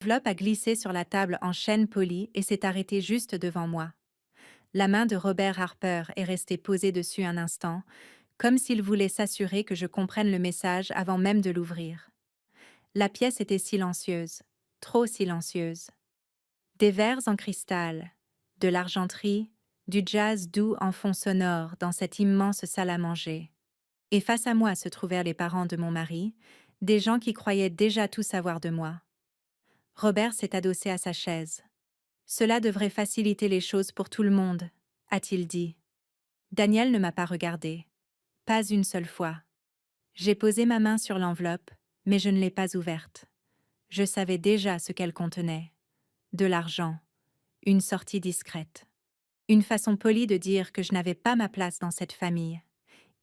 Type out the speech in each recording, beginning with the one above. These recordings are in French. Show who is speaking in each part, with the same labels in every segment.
Speaker 1: L'enveloppe a glissé sur la table en chaîne polie et s'est arrêtée juste devant moi. La main de Robert Harper est restée posée dessus un instant, comme s'il voulait s'assurer que je comprenne le message avant même de l'ouvrir. La pièce était silencieuse, trop silencieuse. Des verres en cristal, de l'argenterie, du jazz doux en fond sonore dans cette immense salle à manger. Et face à moi se trouvèrent les parents de mon mari, des gens qui croyaient déjà tout savoir de moi. Robert s'est adossé à sa chaise. Cela devrait faciliter les choses pour tout le monde, a-t-il dit. Daniel ne m'a pas regardé. Pas une seule fois. J'ai posé ma main sur l'enveloppe, mais je ne l'ai pas ouverte. Je savais déjà ce qu'elle contenait. De l'argent. Une sortie discrète. Une façon polie de dire que je n'avais pas ma place dans cette famille.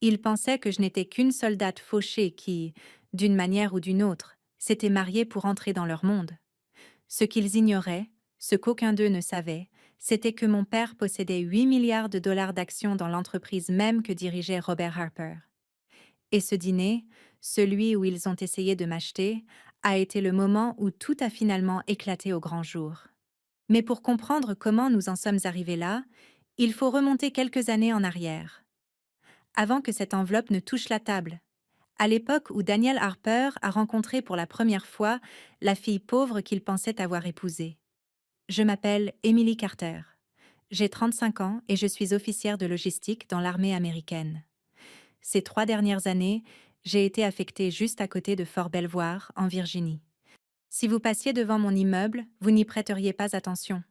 Speaker 1: Ils pensaient que je n'étais qu'une soldate fauchée qui, d'une manière ou d'une autre, s'était mariée pour entrer dans leur monde. Ce qu'ils ignoraient, ce qu'aucun d'eux ne savait, c'était que mon père possédait 8 milliards de dollars d'actions dans l'entreprise même que dirigeait Robert Harper. Et ce dîner, celui où ils ont essayé de m'acheter, a été le moment où tout a finalement éclaté au grand jour. Mais pour comprendre comment nous en sommes arrivés là, il faut remonter quelques années en arrière. Avant que cette enveloppe ne touche la table, à l'époque où Daniel Harper a rencontré pour la première fois la fille pauvre qu'il pensait avoir épousée. Je m'appelle Emily Carter. J'ai 35 ans et je suis officière de logistique dans l'armée américaine. Ces 3 dernières années, j'ai été affectée juste à côté de Fort Belvoir, en Virginie. Si vous passiez devant mon immeuble, vous n'y prêteriez pas attention.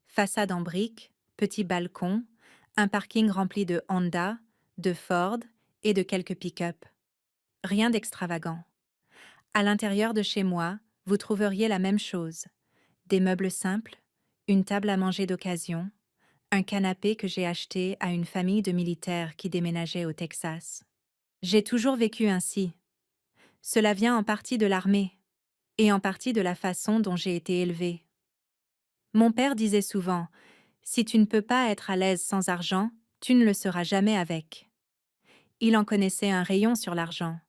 Speaker 1: Façade en briques, petit balcon, un parking rempli de Honda, de Ford et de quelques pick-up. Rien d'extravagant. À l'intérieur de chez moi, vous trouveriez la même chose. Des meubles simples, une table à manger d'occasion, un canapé que j'ai acheté à une famille de militaires qui déménageait au Texas. J'ai toujours vécu ainsi. Cela vient en partie de l'armée, et en partie de la façon dont j'ai été élevée. Mon père disait souvent, « Si tu ne peux pas être à l'aise sans argent, tu ne le seras jamais avec. » Il en connaissait un rayon sur l'argent,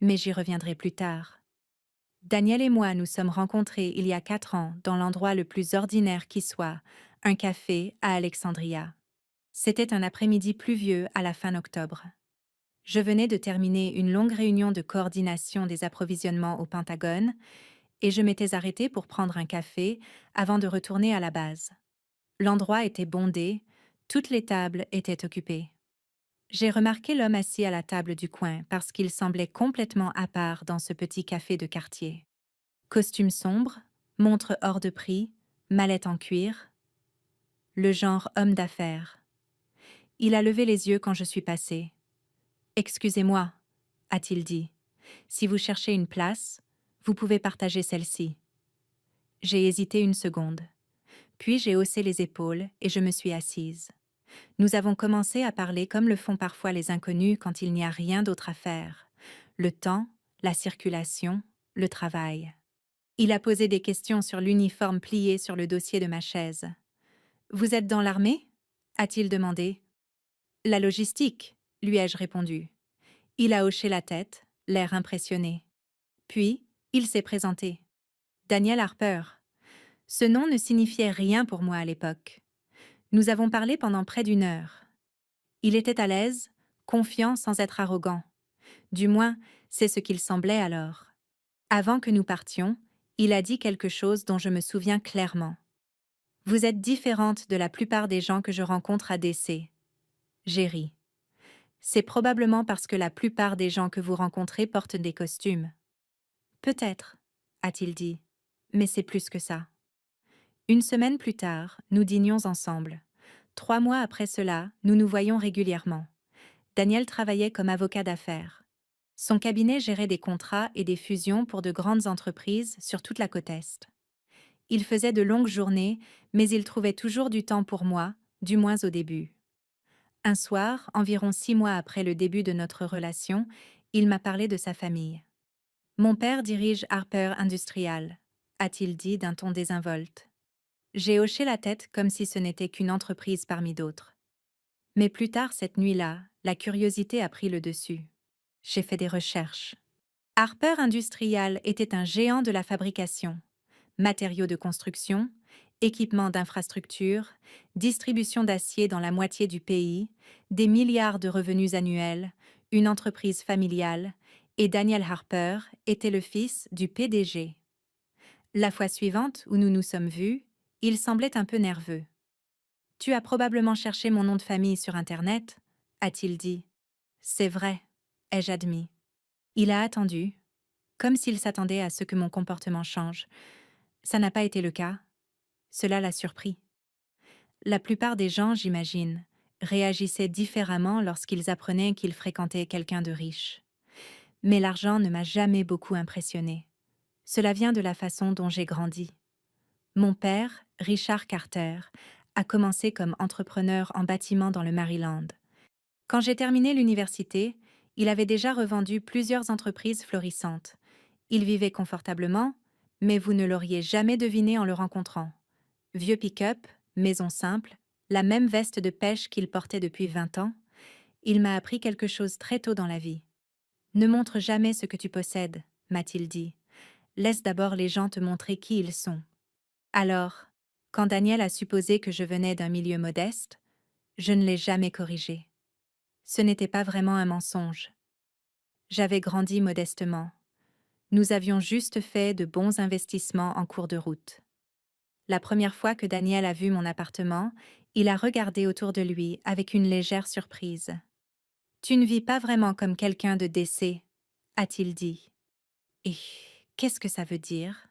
Speaker 1: mais j'y reviendrai plus tard. Daniel et moi nous sommes rencontrés il y a 4 ans dans l'endroit le plus ordinaire qui soit, un café à Alexandria. C'était un après-midi pluvieux à la fin octobre. Je venais de terminer une longue réunion de coordination des approvisionnements au Pentagone et je m'étais arrêtée pour prendre un café avant de retourner à la base. L'endroit était bondé, toutes les tables étaient occupées. J'ai remarqué l'homme assis à la table du coin parce qu'il semblait complètement à part dans ce petit café de quartier. Costume sombre, montre hors de prix, mallette en cuir. Le genre homme d'affaires. Il a levé les yeux quand je suis passée. « Excusez-moi », a-t-il dit. « Si vous cherchez une place, vous pouvez partager celle-ci. » J'ai hésité une seconde. Puis j'ai haussé les épaules et je me suis assise. Nous avons commencé à parler comme le font parfois les inconnus quand il n'y a rien d'autre à faire. Le temps, la circulation, le travail. Il a posé des questions sur l'uniforme plié sur le dossier de ma chaise. « Vous êtes dans l'armée » a-t-il demandé. « La logistique » lui ai-je répondu. Il a hoché la tête, l'air impressionné. Puis, il s'est présenté. Daniel Harper. Ce nom ne signifiait rien pour moi à l'époque. Nous avons parlé pendant près d'1 heure. Il était à l'aise, confiant sans être arrogant. Du moins, c'est ce qu'il semblait alors. Avant que nous partions, il a dit quelque chose dont je me souviens clairement. « Vous êtes différente de la plupart des gens que je rencontre à DC. » J'ai ri. « C'est probablement parce que la plupart des gens que vous rencontrez portent des costumes. » « Peut-être, » a-t-il dit, « mais c'est plus que ça. » 1 semaine plus tard, nous dînions ensemble. 3 mois après cela, nous nous voyions régulièrement. Daniel travaillait comme avocat d'affaires. Son cabinet gérait des contrats et des fusions pour de grandes entreprises sur toute la côte Est. Il faisait de longues journées, mais il trouvait toujours du temps pour moi, du moins au début. Un soir, environ 6 mois après le début de notre relation, il m'a parlé de sa famille. « Mon père dirige Harper Industrial », a-t-il dit d'un ton désinvolte. J'ai hoché la tête comme si ce n'était qu'une entreprise parmi d'autres. Mais plus tard cette nuit-là, la curiosité a pris le dessus. J'ai fait des recherches. Harper Industrial était un géant de la fabrication. matériaux de construction, équipements d'infrastructure, distribution d'acier dans la moitié du pays, des milliards de revenus annuels, une entreprise familiale, et Daniel Harper était le fils du PDG. La fois suivante où nous nous sommes vus, il semblait un peu nerveux. « Tu as probablement cherché mon nom de famille sur Internet ?» a-t-il dit. « C'est vrai, ai-je admis. » Il a attendu, comme s'il s'attendait à ce que mon comportement change. Ça n'a pas été le cas. Cela l'a surpris. La plupart des gens, j'imagine, réagissaient différemment lorsqu'ils apprenaient qu'ils fréquentaient quelqu'un de riche. Mais l'argent ne m'a jamais beaucoup impressionné. Cela vient de la façon dont j'ai grandi. Mon père, Richard Carter, a commencé comme entrepreneur en bâtiment dans le Maryland. Quand j'ai terminé l'université, il avait déjà revendu plusieurs entreprises florissantes. Il vivait confortablement, mais vous ne l'auriez jamais deviné en le rencontrant. Vieux pick-up, maison simple, la même veste de pêche qu'il portait depuis 20 ans, il m'a appris quelque chose très tôt dans la vie. « Ne montre jamais ce que tu possèdes », m'a-t-il dit. « Laisse d'abord les gens te montrer qui ils sont. » Alors, quand Daniel a supposé que je venais d'un milieu modeste, je ne l'ai jamais corrigé. Ce n'était pas vraiment un mensonge. J'avais grandi modestement. Nous avions juste fait de bons investissements en cours de route. La première fois que Daniel a vu mon appartement, il a regardé autour de lui avec une légère surprise. « Tu ne vis pas vraiment comme quelqu'un de décès, » a-t-il dit. « Et qu'est-ce que ça veut dire ?»«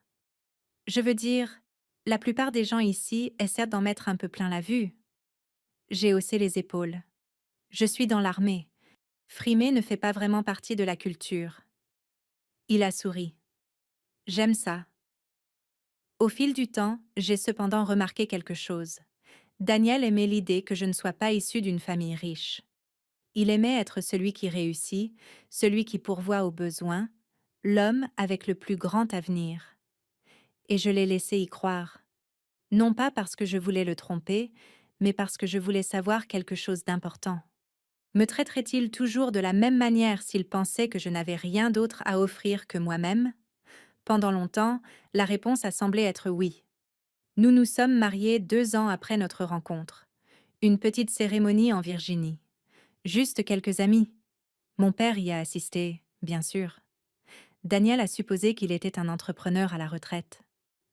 Speaker 1: Je veux dire, la plupart des gens ici essaient d'en mettre un peu plein la vue. » J'ai haussé les épaules. Je suis dans l'armée. Frimer ne fait pas vraiment partie de la culture. Il a souri. J'aime ça. Au fil du temps, j'ai cependant remarqué quelque chose. Daniel aimait l'idée que je ne sois pas issu d'une famille riche. Il aimait être celui qui réussit, celui qui pourvoit aux besoins, l'homme avec le plus grand avenir. Et je l'ai laissé y croire. Non pas parce que je voulais le tromper, mais parce que je voulais savoir quelque chose d'important. Me traiterait-il toujours de la même manière s'il pensait que je n'avais rien d'autre à offrir que moi-même? Pendant longtemps, la réponse a semblé être oui. Nous nous sommes mariés 2 ans après notre rencontre. Une petite cérémonie en Virginie. Juste quelques amis. Mon père y a assisté, bien sûr. Daniel a supposé qu'il était un entrepreneur à la retraite.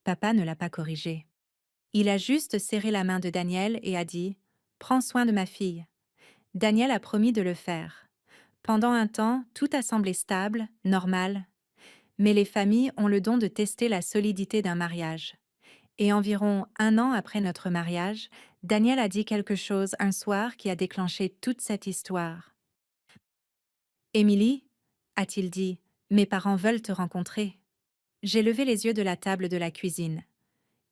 Speaker 1: Papa ne l'a pas corrigé. Il a juste serré la main de Daniel et a dit « Prends soin de ma fille ». Daniel a promis de le faire. Pendant un temps, tout a semblé stable, normal. Mais les familles ont le don de tester la solidité d'un mariage. Et environ 1 an après notre mariage, Daniel a dit quelque chose un soir qui a déclenché toute cette histoire. « Émilie, » a-t-il dit, « mes parents veulent te rencontrer. » J'ai levé les yeux de la table de la cuisine.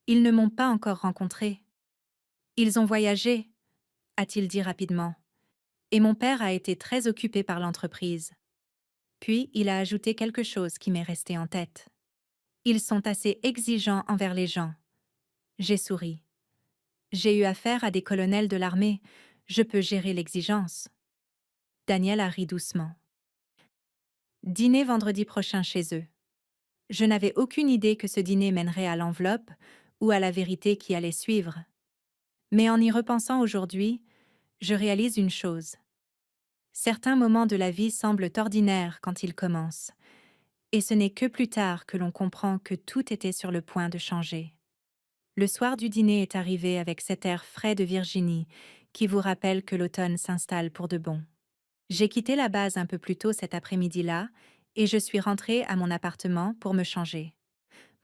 Speaker 1: Ils ne m'ont pas encore rencontrée. Ils ont voyagé, a-t-il dit rapidement. Et mon père a été très occupé par l'entreprise. Puis il a ajouté quelque chose qui m'est resté en tête. Ils sont assez exigeants envers les gens. J'ai souri. J'ai eu affaire à des colonels de l'armée. Je peux gérer l'exigence. Daniel a ri doucement. Dîner vendredi prochain chez eux. Je n'avais aucune idée que ce dîner mènerait à l'enveloppe ou à la vérité qui allait suivre. Mais en y repensant aujourd'hui, je réalise une chose. Certains moments de la vie semblent ordinaires quand ils commencent, et ce n'est que plus tard que l'on comprend que tout était sur le point de changer. Le soir du dîner est arrivé avec cet air frais de Virginie qui vous rappelle que l'automne s'installe pour de bon. J'ai quitté la base un peu plus tôt cet après-midi-là et je suis rentrée à mon appartement pour me changer.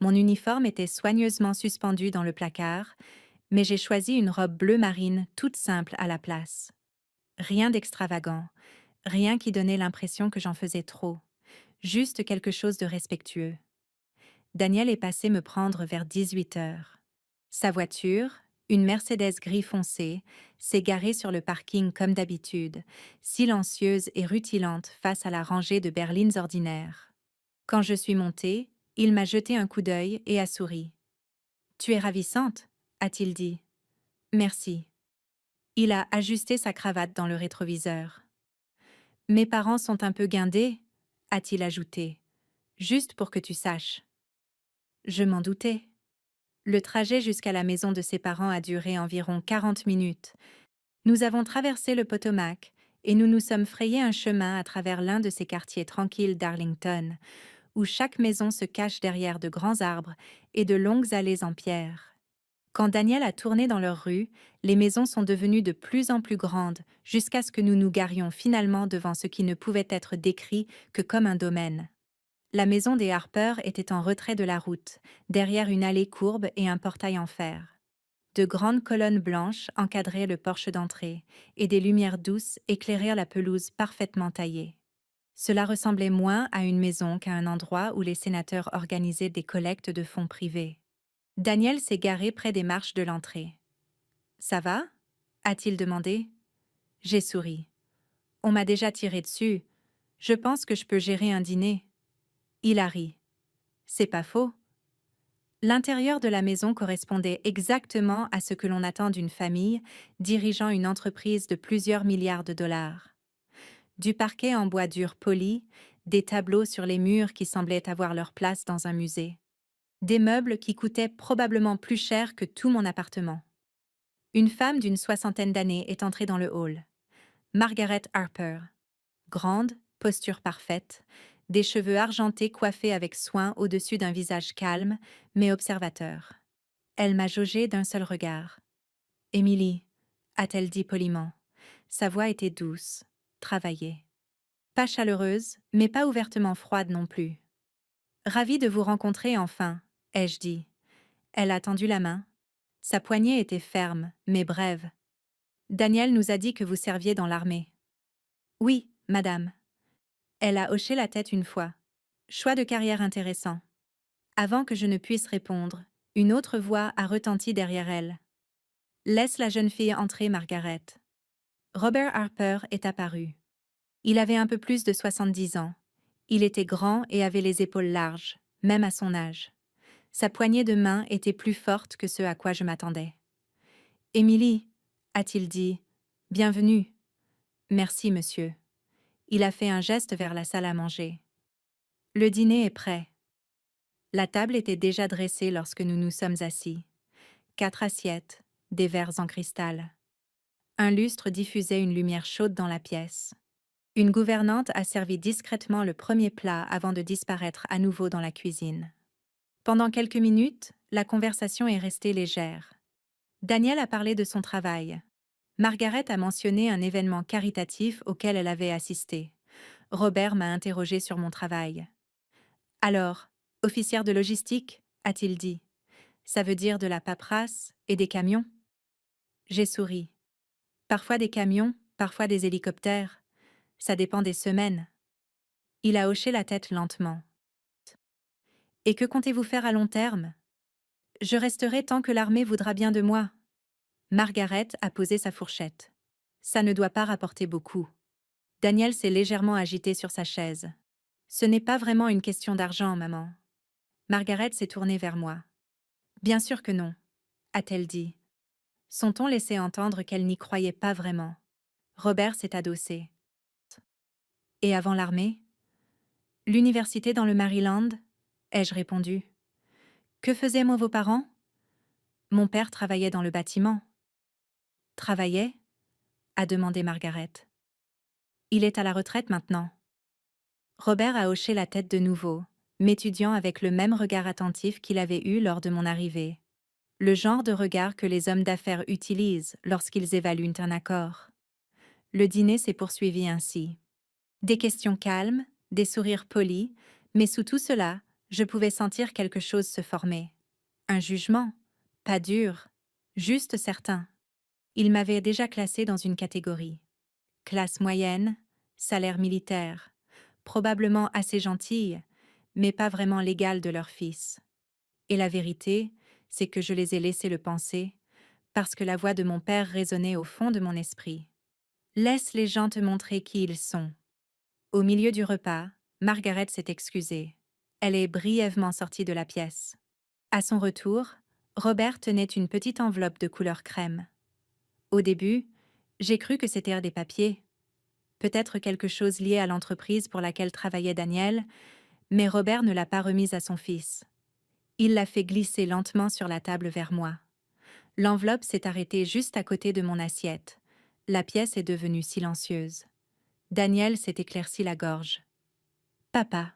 Speaker 1: Mon uniforme était soigneusement suspendu dans le placard, mais j'ai choisi une robe bleu marine toute simple à la place. Rien d'extravagant, rien qui donnait l'impression que j'en faisais trop, juste quelque chose de respectueux. Daniel est passé me prendre vers 18 heures. Sa voiture, une Mercedes gris foncé, s'est garée sur le parking comme d'habitude, silencieuse et rutilante face à la rangée de berlines ordinaires. Quand je suis montée, il m'a jeté un coup d'œil et a souri. « Tu es ravissante », a-t-il dit. « Merci. » Il a ajusté sa cravate dans le rétroviseur. « Mes parents sont un peu guindés », a-t-il ajouté, « juste pour que tu saches. » Je m'en doutais. Le trajet jusqu'à la maison de ses parents a duré environ 40 minutes. Nous avons traversé le Potomac et nous nous sommes frayé un chemin à travers l'un de ces quartiers tranquilles d'Arlington, où chaque maison se cache derrière de grands arbres et de longues allées en pierre. Quand Daniel a tourné dans leur rue, les maisons sont devenues de plus en plus grandes jusqu'à ce que nous nous garions finalement devant ce qui ne pouvait être décrit que comme un domaine. La maison des Harper était en retrait de la route, derrière une allée courbe et un portail en fer. De grandes colonnes blanches encadraient le porche d'entrée, et des lumières douces éclairèrent la pelouse parfaitement taillée. Cela ressemblait moins à une maison qu'à un endroit où les sénateurs organisaient des collectes de fonds privés. Daniel s'est garé près des marches de l'entrée. Ça va? A-t-il demandé. J'ai souri. On m'a déjà tiré dessus. Je pense que je peux gérer un dîner. Il a ri. C'est pas faux. L'intérieur de la maison correspondait exactement à ce que l'on attend d'une famille dirigeant une entreprise de plusieurs milliards de dollars. Du parquet en bois dur poli, des tableaux sur les murs qui semblaient avoir leur place dans un musée. Des meubles qui coûtaient probablement plus cher que tout mon appartement. Une femme d'une soixantaine d'années est entrée dans le hall. Margaret Harper. Grande, posture parfaite, des cheveux argentés coiffés avec soin au-dessus d'un visage calme, mais observateur. Elle m'a jaugé d'un seul regard. « Émilie », a-t-elle dit poliment. Sa voix était douce, travaillée. Pas chaleureuse, mais pas ouvertement froide non plus. « Ravie de vous rencontrer enfin, ai-je dit. Elle a tendu la main. Sa poignée était ferme, mais brève. « Daniel nous a dit que vous serviez dans l'armée. »« Oui, madame. » Elle a hoché la tête une fois. Choix de carrière intéressant. Avant que je ne puisse répondre, une autre voix a retenti derrière elle. Laisse la jeune fille entrer, Margaret. Robert Harper est apparu. Il avait un peu plus de 70 ans. Il était grand et avait les épaules larges, même à son âge. Sa poignée de main était plus forte que ce à quoi je m'attendais. « Émilie, » a-t-il dit, « bienvenue. »« Merci, monsieur. » Il a fait un geste vers la salle à manger. « Le dîner est prêt. » La table était déjà dressée lorsque nous nous sommes assis. 4 assiettes, des verres en cristal. Un lustre diffusait une lumière chaude dans la pièce. Une gouvernante a servi discrètement le premier plat avant de disparaître à nouveau dans la cuisine. Pendant quelques minutes, la conversation est restée légère. Daniel a parlé de son travail. Margaret a mentionné un événement caritatif auquel elle avait assisté. Robert m'a interrogé sur mon travail. « Alors, officière de logistique ?» a-t-il dit. « Ça veut dire de la paperasse et des camions ?» J'ai souri. Parfois des camions, parfois des hélicoptères. Ça dépend des semaines. Il a hoché la tête lentement. Et que comptez-vous faire à long terme? Je resterai tant que l'armée voudra bien de moi. Margaret a posé sa fourchette. Ça ne doit pas rapporter beaucoup. Daniel s'est légèrement agité sur sa chaise. Ce n'est pas vraiment une question d'argent, maman. Margaret s'est tournée vers moi. Bien sûr que non, a-t-elle dit. Son ton laissait entendre qu'elle n'y croyait pas vraiment. Robert s'est adossé. Et avant l'armée? L'université dans le Maryland, ai-je répondu. Que faisaient vos parents? Mon père travaillait dans le bâtiment. Travaillait? A demandé Margaret. Il est à la retraite maintenant. Robert a hoché la tête de nouveau, m'étudiant avec le même regard attentif qu'il avait eu lors de mon arrivée. Le genre de regard que les hommes d'affaires utilisent lorsqu'ils évaluent un accord. Le dîner s'est poursuivi ainsi. Des questions calmes, des sourires polis, mais sous tout cela, je pouvais sentir quelque chose se former. Un jugement, pas dur, juste certain. Il m'avait déjà classé dans une catégorie. Classe moyenne, salaire militaire, probablement assez gentille, mais pas vraiment l'égale de leur fils. Et la vérité, c'est que je les ai laissés le penser, parce que la voix de mon père résonnait au fond de mon esprit. Laisse les gens te montrer qui ils sont. Au milieu du repas, Margaret s'est excusée. Elle est brièvement sortie de la pièce. À son retour, Robert tenait une petite enveloppe de couleur crème. Au début, j'ai cru que c'était des papiers. Peut-être quelque chose lié à l'entreprise pour laquelle travaillait Daniel, mais Robert ne l'a pas remise à son fils. Il l'a fait glisser lentement sur la table vers moi. L'enveloppe s'est arrêtée juste à côté de mon assiette. La pièce est devenue silencieuse. Daniel s'est éclairci la gorge. Papa.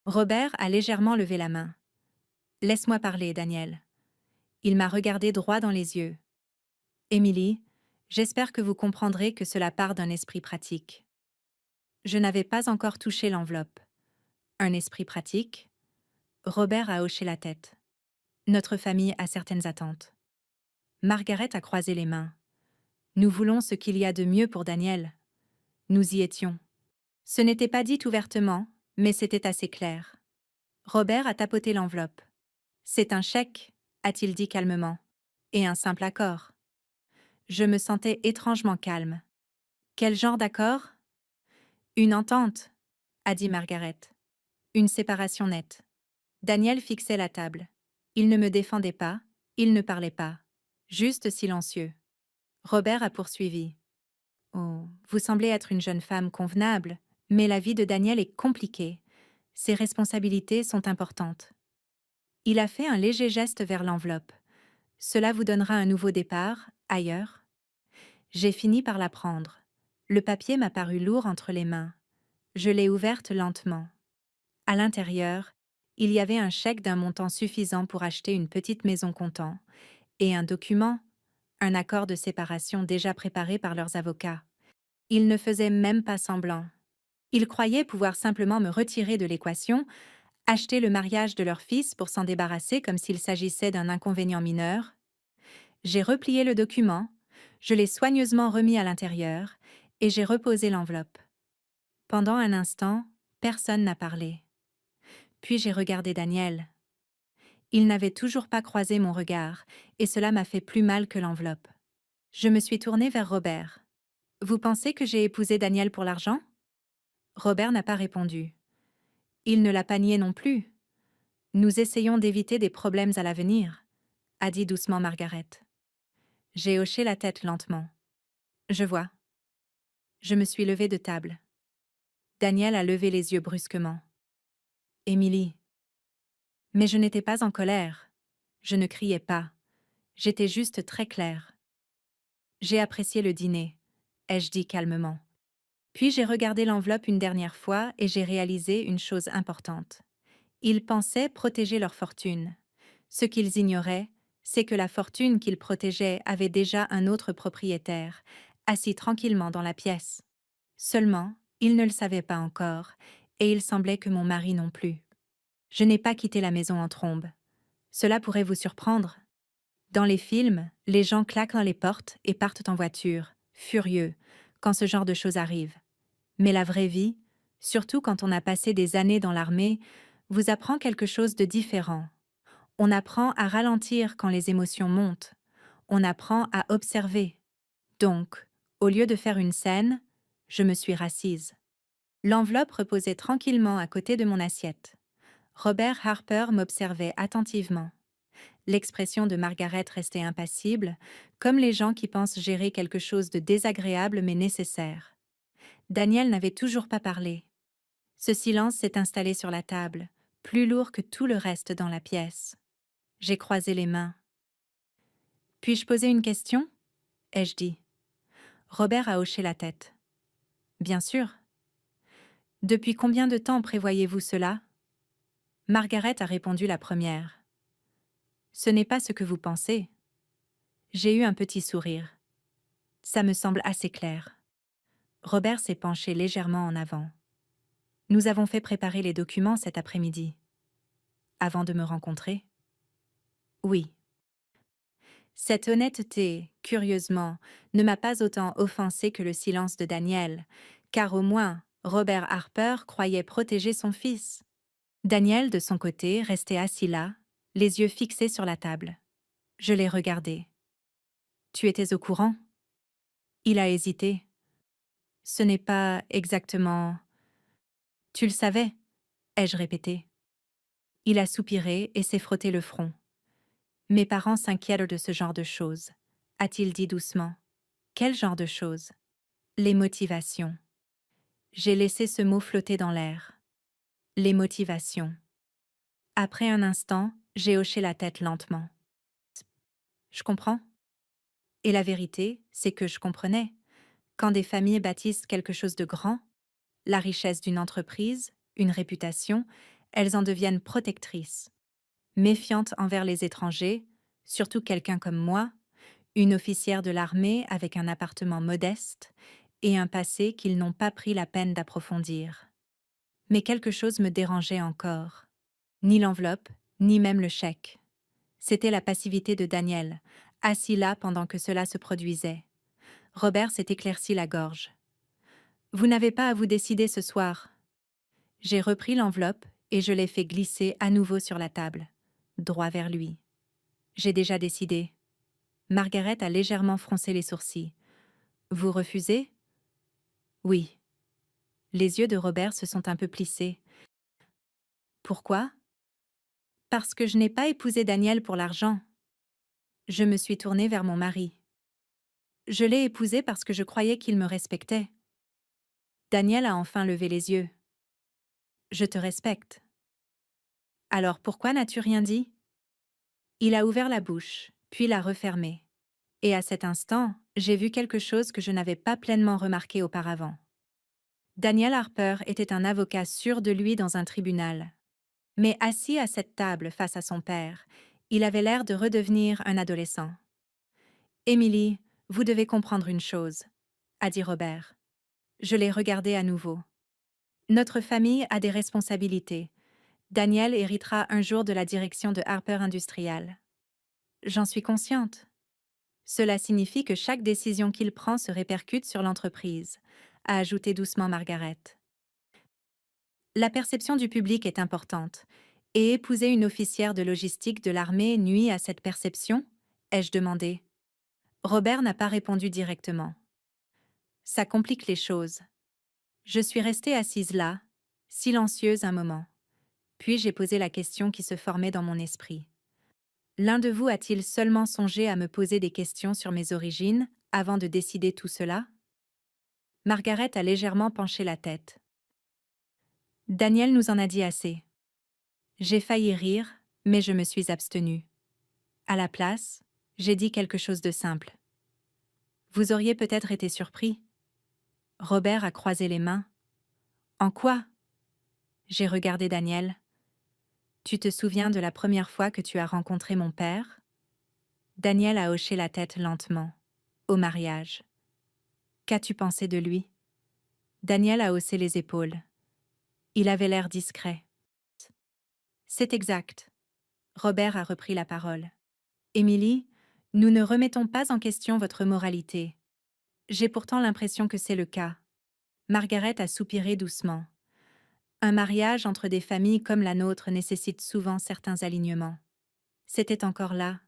Speaker 1: Robert a légèrement levé la main. Laisse-moi parler, Daniel. Il m'a regardé droit dans les yeux. Émilie, j'espère que vous comprendrez que cela part d'un esprit pratique. Je n'avais pas encore touché l'enveloppe. Un esprit pratique? Robert a hoché la tête. Notre famille a certaines attentes. Margaret a croisé les mains. Nous voulons ce qu'il y a de mieux pour Daniel. Nous y étions. Ce n'était pas dit ouvertement, mais c'était assez clair. Robert a tapoté l'enveloppe. C'est un chèque, a-t-il dit calmement. Et un simple accord. Je me sentais étrangement calme. Quel genre d'accord? Une entente, a dit Margaret. Une séparation nette. Daniel fixait la table. Il ne me défendait pas, il ne parlait pas. Juste silencieux. Robert a poursuivi. Oh, vous semblez être une jeune femme convenable, mais la vie de Daniel est compliquée. Ses responsabilités sont importantes. Il a fait un léger geste vers l'enveloppe. Cela vous donnera un nouveau départ, ailleurs. J'ai fini par la prendre. Le papier m'a paru lourd entre les mains. Je l'ai ouverte lentement. À l'intérieur, il y avait un chèque d'un montant suffisant pour acheter une petite maison comptant, et un document, un accord de séparation déjà préparé par leurs avocats. Ils ne faisaient même pas semblant. Ils croyaient pouvoir simplement me retirer de l'équation, acheter le mariage de leur fils pour s'en débarrasser comme s'il s'agissait d'un inconvénient mineur. J'ai replié le document, je l'ai soigneusement remis à l'intérieur, et j'ai reposé l'enveloppe. Pendant un instant, personne n'a parlé. Puis j'ai regardé Daniel. Il n'avait toujours pas croisé mon regard, et cela m'a fait plus mal que l'enveloppe. Je me suis tournée vers Robert. « Vous pensez que j'ai épousé Daniel pour l'argent ?» Robert n'a pas répondu. Il ne l'a pas nié non plus. « Nous essayons d'éviter des problèmes à l'avenir, » a dit doucement Margaret. J'ai hoché la tête lentement. « Je vois. » Je me suis levée de table. Daniel a levé les yeux brusquement. « Émilie. » Mais je n'étais pas en colère. Je ne criais pas. J'étais juste très claire. J'ai apprécié le dîner, ai-je dit calmement. Puis j'ai regardé l'enveloppe une dernière fois et j'ai réalisé une chose importante. Ils pensaient protéger leur fortune. Ce qu'ils ignoraient, c'est que la fortune qu'ils protégeaient avait déjà un autre propriétaire, assis tranquillement dans la pièce. Seulement, ils ne le savaient pas encore, et il semblait que mon mari non plus. Je n'ai pas quitté la maison en trombe. Cela pourrait vous surprendre. Dans les films, les gens claquent dans les portes et partent en voiture, furieux, quand ce genre de choses arrive. Mais la vraie vie, surtout quand on a passé des années dans l'armée, vous apprend quelque chose de différent. On apprend à ralentir quand les émotions montent. On apprend à observer. Donc, au lieu de faire une scène, je me suis rassise. L'enveloppe reposait tranquillement à côté de mon assiette. Robert Harper m'observait attentivement. L'expression de Margaret restait impassible, comme les gens qui pensent gérer quelque chose de désagréable mais nécessaire. Daniel n'avait toujours pas parlé. Ce silence s'est installé sur la table, plus lourd que tout le reste dans la pièce. J'ai croisé les mains. « Puis-je poser une question ?» ai-je dit. Robert a hoché la tête. « Bien sûr. » « Depuis combien de temps prévoyez-vous cela ?» Margaret a répondu la première. « Ce n'est pas ce que vous pensez. » J'ai eu un petit sourire. Ça me semble assez clair. Robert s'est penché légèrement en avant. Nous avons fait préparer les documents cet après-midi. Avant de me rencontrer? Oui. Cette honnêteté, curieusement, ne m'a pas autant offensée que le silence de Daniel, car au moins, Robert Harper croyait protéger son fils. Daniel, de son côté, restait assis là, les yeux fixés sur la table. Je l'ai regardé. « Tu étais au courant ?» Il a hésité. « Ce n'est pas exactement... » « Tu le savais ?» ai-je répété. Il a soupiré et s'est frotté le front. « Mes parents s'inquiètent de ce genre de choses, » a-t-il dit doucement. « Quel genre de choses ?»« Les motivations. » J'ai laissé ce mot flotter dans l'air. « Les motivations. » Après un instant, J'ai hoché la tête lentement. Je comprends. Et la vérité, c'est que je comprenais. Quand des familles bâtissent quelque chose de grand, la richesse d'une entreprise, une réputation, elles en deviennent protectrices, méfiantes envers les étrangers, surtout quelqu'un comme moi, une officière de l'armée avec un appartement modeste et un passé qu'ils n'ont pas pris la peine d'approfondir. Mais quelque chose me dérangeait encore. Ni l'enveloppe, ni même le chèque. C'était la passivité de Daniel, assis là pendant que cela se produisait. Robert s'est éclairci la gorge. Vous n'avez pas à vous décider ce soir. J'ai repris l'enveloppe et je l'ai fait glisser à nouveau sur la table, droit vers lui. J'ai déjà décidé. Margaret a légèrement froncé les sourcils. Vous refusez? Oui. Les yeux de Robert se sont un peu plissés. Pourquoi? Parce que je n'ai pas épousé Daniel pour l'argent. Je me suis tournée vers mon mari. Je l'ai épousé parce que je croyais qu'il me respectait. Daniel a enfin levé les yeux. Je te respecte. Alors pourquoi n'as-tu rien dit? Il a ouvert la bouche, puis l'a refermée. Et à cet instant, j'ai vu quelque chose que je n'avais pas pleinement remarqué auparavant. Daniel Harper était un avocat sûr de lui dans un tribunal. Mais assis à cette table face à son père, il avait l'air de redevenir un adolescent. Émilie, vous devez comprendre une chose, a dit Robert. Je l'ai regardé à nouveau. Notre famille a des responsabilités. Daniel héritera un jour de la direction de Harper Industrial. J'en suis consciente. Cela signifie que chaque décision qu'il prend se répercute sur l'entreprise, a ajouté doucement Margaret. La perception du public est importante, et épouser une officière de logistique de l'armée nuit à cette perception? Ai-je demandé. Robert n'a pas répondu directement. Ça complique les choses. Je suis restée assise là, silencieuse un moment. Puis j'ai posé la question qui se formait dans mon esprit. L'un de vous a-t-il seulement songé à me poser des questions sur mes origines avant de décider tout cela? Margaret a légèrement penché la tête. Daniel nous en a dit assez. J'ai failli rire, mais je me suis abstenue. À la place, j'ai dit quelque chose de simple. Vous auriez peut-être été surpris. Robert a croisé les mains. En quoi? J'ai regardé Daniel. Tu te souviens de la première fois que tu as rencontré mon père? Daniel a hoché la tête lentement. Au mariage. Qu'as-tu pensé de lui? Daniel a haussé les épaules. Il avait l'air discret. C'est exact. Robert a repris la parole. Émilie, nous ne remettons pas en question votre moralité. J'ai pourtant l'impression que c'est le cas. Margaret a soupiré doucement. Un mariage entre des familles comme la nôtre nécessite souvent certains alignements. C'était encore là.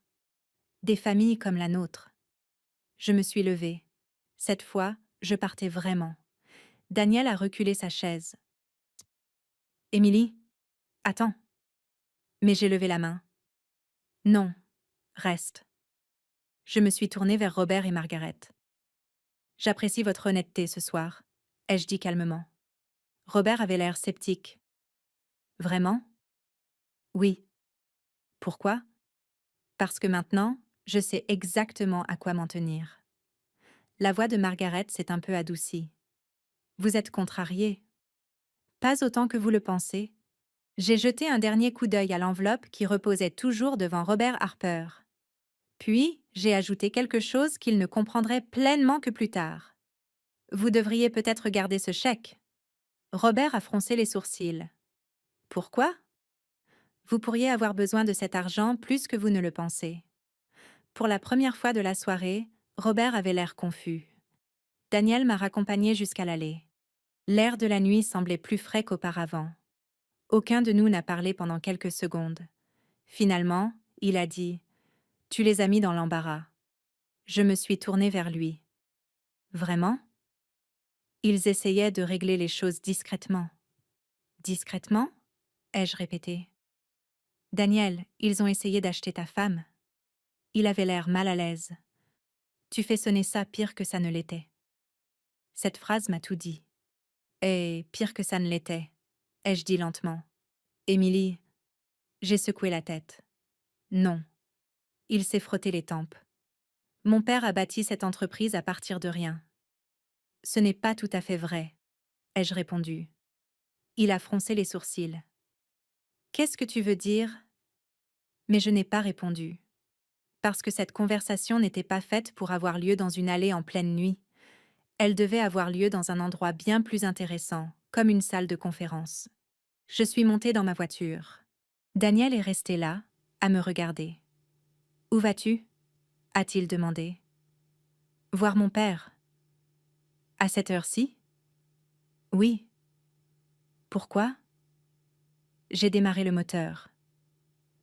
Speaker 1: Des familles comme la nôtre. Je me suis levée. Cette fois, je partais vraiment. Daniel a reculé sa chaise. Émilie, attends. Mais j'ai levé la main. Non, reste. Je me suis tournée vers Robert et Margaret. J'apprécie votre honnêteté ce soir, ai-je dit calmement. Robert avait l'air sceptique. Vraiment? Oui. Pourquoi? Parce que maintenant, je sais exactement à quoi m'en tenir. La voix de Margaret s'est un peu adoucie. Vous êtes contrarié. Pas autant que vous le pensez. J'ai jeté un dernier coup d'œil à l'enveloppe qui reposait toujours devant Robert Harper. Puis, j'ai ajouté quelque chose qu'il ne comprendrait pleinement que plus tard. Vous devriez peut-être garder ce chèque. Robert a froncé les sourcils. Pourquoi? Vous pourriez avoir besoin de cet argent plus que vous ne le pensez. Pour la première fois de la soirée, Robert avait l'air confus. Daniel m'a raccompagné jusqu'à l'allée. L'air de la nuit semblait plus frais qu'auparavant. Aucun de nous n'a parlé pendant quelques secondes. Finalement, il a dit « Tu les as mis dans l'embarras ». Je me suis tournée vers lui. « Vraiment ?» Ils essayaient de régler les choses discrètement. « Discrètement ?» ai-je répété. « Daniel, ils ont essayé d'acheter ta femme. » Il avait l'air mal à l'aise. « Tu fais sonner ça pire que ça ne l'était. » Cette phrase m'a tout dit. « Et pire que ça ne l'était », ai-je dit lentement. « Émilie, j'ai secoué la tête. Non. Il s'est frotté les tempes. Mon père a bâti cette entreprise à partir de rien. Ce n'est pas tout à fait vrai, ai-je répondu. Il a froncé les sourcils. Qu'est-ce que tu veux dire? Mais je n'ai pas répondu. Parce que cette conversation n'était pas faite pour avoir lieu dans une allée en pleine nuit. Elle devait avoir lieu dans un endroit bien plus intéressant, comme une salle de conférence. Je suis montée dans ma voiture. Daniel est resté là, à me regarder. Où vas-tu? A-t-il demandé. Voir mon père. À cette heure-ci? Oui. Pourquoi? J'ai démarré le moteur.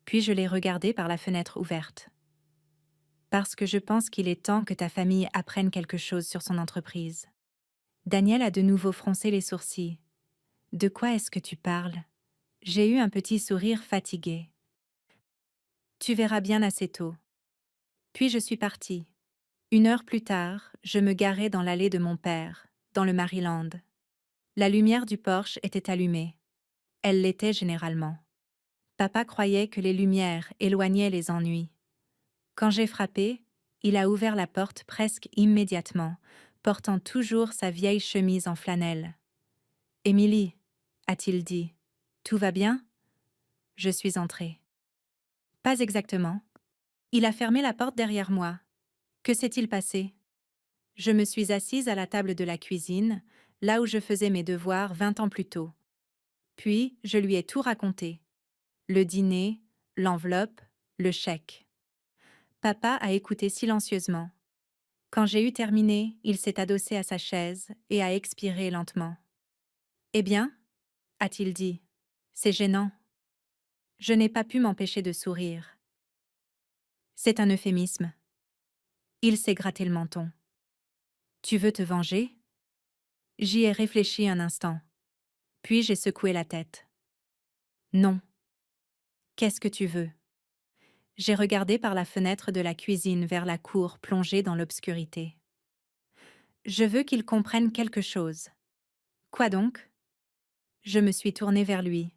Speaker 1: Puis je l'ai regardé par la fenêtre ouverte. Parce que je pense qu'il est temps que ta famille apprenne quelque chose sur son entreprise. Daniel a de nouveau froncé les sourcils. De quoi est-ce que tu parles? J'ai eu un petit sourire fatigué. Tu verras bien assez tôt. Puis je suis partie. 1 heure plus tard, je me garais dans l'allée de mon père, dans le Maryland. La lumière du Porsche était allumée. Elle l'était généralement. Papa croyait que les lumières éloignaient les ennuis. Quand j'ai frappé, il a ouvert la porte presque immédiatement, portant toujours sa vieille chemise en flanelle. « Émilie » a-t-il dit, « tout va bien ?» Je suis entrée. « Pas exactement. » Il a fermé la porte derrière moi. Que s'est-il passé? Je me suis assise à la table de la cuisine, là où je faisais mes devoirs 20 ans plus tôt. Puis, je lui ai tout raconté. Le dîner, l'enveloppe, le chèque. Papa a écouté silencieusement. Quand j'ai eu terminé, il s'est adossé à sa chaise et a expiré lentement. « Eh bien ?» a-t-il dit. « C'est gênant. » Je n'ai pas pu m'empêcher de sourire. C'est un euphémisme. Il s'est gratté le menton. « Tu veux te venger ?» J'y ai réfléchi un instant. Puis j'ai secoué la tête. « Non. » « Qu'est-ce que tu veux ?» J'ai regardé par la fenêtre de la cuisine vers la cour plongée dans l'obscurité. « Je veux qu'il comprenne quelque chose. » « Quoi donc ?» Je me suis tournée vers lui.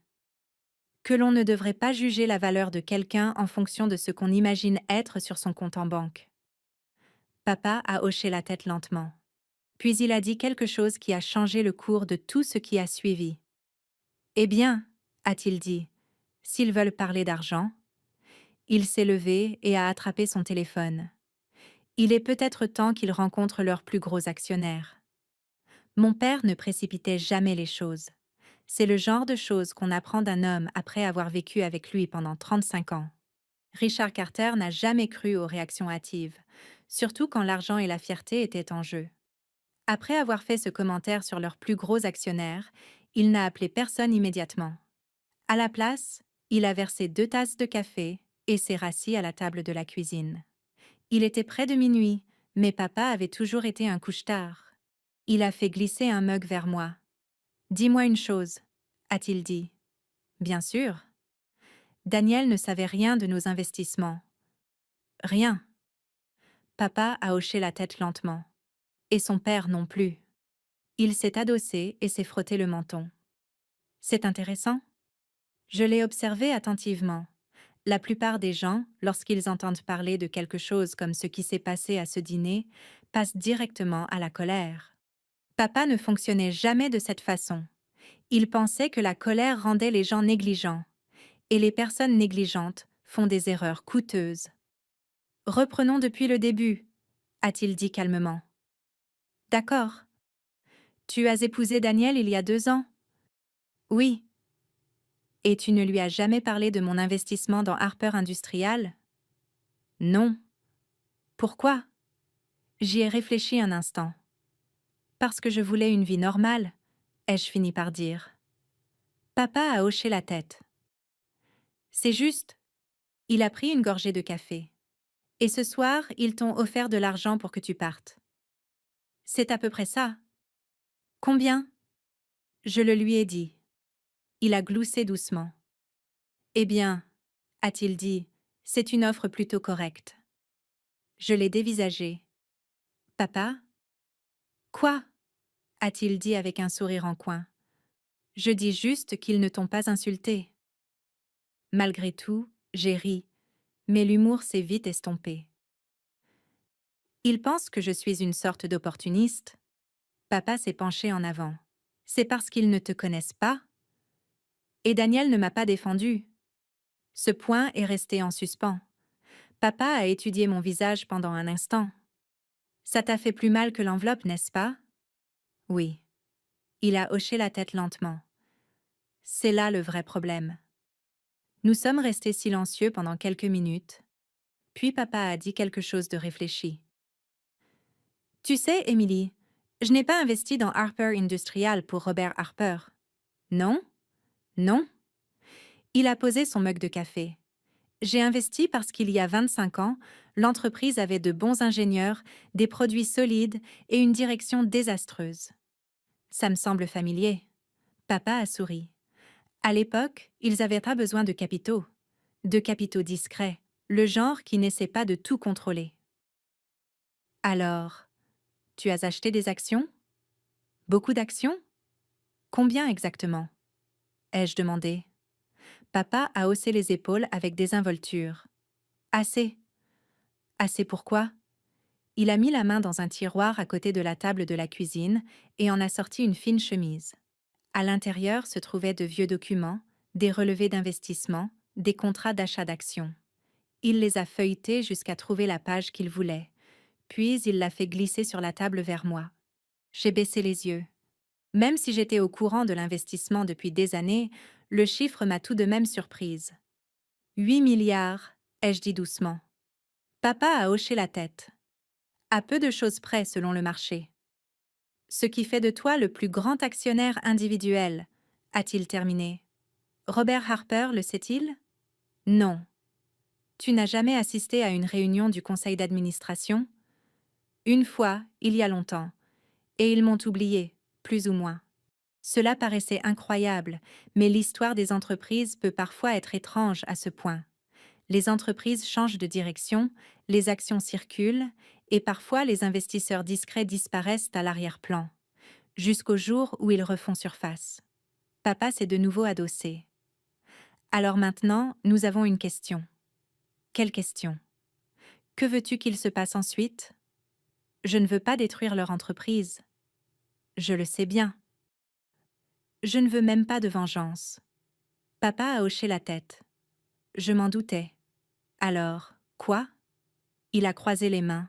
Speaker 1: « Que l'on ne devrait pas juger la valeur de quelqu'un en fonction de ce qu'on imagine être sur son compte en banque. » Papa a hoché la tête lentement. Puis il a dit quelque chose qui a changé le cours de tout ce qui a suivi. « Eh bien, » a-t-il dit, « s'ils veulent parler d'argent. » Il s'est levé et a attrapé son téléphone. Il est peut-être temps qu'ils rencontrent leurs plus gros actionnaires. Mon père ne précipitait jamais les choses. C'est le genre de choses qu'on apprend d'un homme après avoir vécu avec lui pendant 35 ans. Richard Carter n'a jamais cru aux réactions hâtives, surtout quand l'argent et la fierté étaient en jeu. Après avoir fait ce commentaire sur leurs plus gros actionnaires, il n'a appelé personne immédiatement. À la place, il a versé 2 tasses de café et s'est rassis à la table de la cuisine. Il était près de minuit, mais papa avait toujours été un couche-tard. Il a fait glisser un mug vers moi. « Dis-moi une chose, » a-t-il dit. « Bien sûr. » Daniel ne savait rien de nos investissements. Rien. Papa a hoché la tête lentement. Et son père non plus. Il s'est adossé et s'est frotté le menton. C'est intéressant. Je l'ai observé attentivement. La plupart des gens, lorsqu'ils entendent parler de quelque chose comme ce qui s'est passé à ce dîner, passent directement à la colère. Papa ne fonctionnait jamais de cette façon. Il pensait que la colère rendait les gens négligents, et les personnes négligentes font des erreurs coûteuses. « Reprenons depuis le début, » a-t-il dit calmement. « D'accord. Tu as épousé Daniel il y a 2 ans? » « Oui. » « Et tu ne lui as jamais parlé de mon investissement dans Harper Industrial? » « Non. » « Pourquoi? » J'y ai réfléchi un instant. « Parce que je voulais une vie normale, » ai-je fini par dire. Papa a hoché la tête. « C'est juste. » Il a pris une gorgée de café. « Et ce soir, ils t'ont offert de l'argent pour que tu partes. » « C'est à peu près ça. »« Combien? » Je le lui ai dit. Il a gloussé doucement. « Eh bien, » a-t-il dit, « c'est une offre plutôt correcte. » Je l'ai dévisagé. « Papa? » « Quoi? » a-t-il dit avec un sourire en coin. « Je dis juste qu'ils ne t'ont pas insulté. » Malgré tout, j'ai ri, Mais l'humour s'est vite estompé. Il pense que je suis une sorte d'opportuniste. Papa s'est penché en avant. C'est parce qu'ils ne te connaissent pas. Et Daniel ne m'a pas défendu. Ce point est resté en suspens. Papa a étudié mon visage pendant un instant. Ça t'a fait plus mal que l'enveloppe, n'est-ce pas? Oui. Il a hoché la tête lentement. C'est là le vrai problème. Nous sommes restés silencieux pendant quelques minutes, puis papa a dit quelque chose de réfléchi. Tu sais, Emily, je n'ai pas investi dans Harper Industrial pour Robert Harper. Non? Non? Il a posé son mug de café. J'ai investi parce qu'il y a 25 ans, l'entreprise avait de bons ingénieurs, des produits solides et une direction désastreuse. Ça me semble familier. Papa a souri. À l'époque, ils n'avaient pas besoin de capitaux discrets, le genre qui n'essaie pas de tout contrôler. Alors, tu as acheté des actions? Beaucoup d'actions? Combien exactement? Ai-je demandé. Papa a haussé les épaules avec désinvolture. Assez. Assez pourquoi? Il a mis la main dans un tiroir à côté de la table de la cuisine et en a sorti une fine chemise. À l'intérieur se trouvaient de vieux documents, des relevés d'investissement, des contrats d'achat d'actions. Il les a feuilletés jusqu'à trouver la page qu'il voulait, puis il l'a fait glisser sur la table vers moi. J'ai baissé les yeux. Même si j'étais au courant de l'investissement depuis des années, le chiffre m'a tout de même surprise. 8 milliards, ai-je dit doucement. Papa a hoché la tête. À peu de choses près selon le marché. Ce qui fait de toi le plus grand actionnaire individuel, a-t-il terminé. Robert Harper le sait-il? Non. Tu n'as jamais assisté à une réunion du conseil d'administration? Une fois, il y a longtemps, et ils m'ont oublié, plus ou moins. Cela paraissait incroyable, mais l'histoire des entreprises peut parfois être étrange à ce point. Les entreprises changent de direction, les actions circulent, et parfois les investisseurs discrets disparaissent à l'arrière-plan, jusqu'au jour où ils refont surface. Papa s'est de nouveau adossé. Alors maintenant, nous avons une question. Quelle question? Que veux-tu qu'il se passe ensuite? Je ne veux pas détruire leur entreprise. Je le sais bien. Je ne veux même pas de vengeance. Papa a hoché la tête. Je m'en doutais. Alors, quoi? Il a croisé les mains.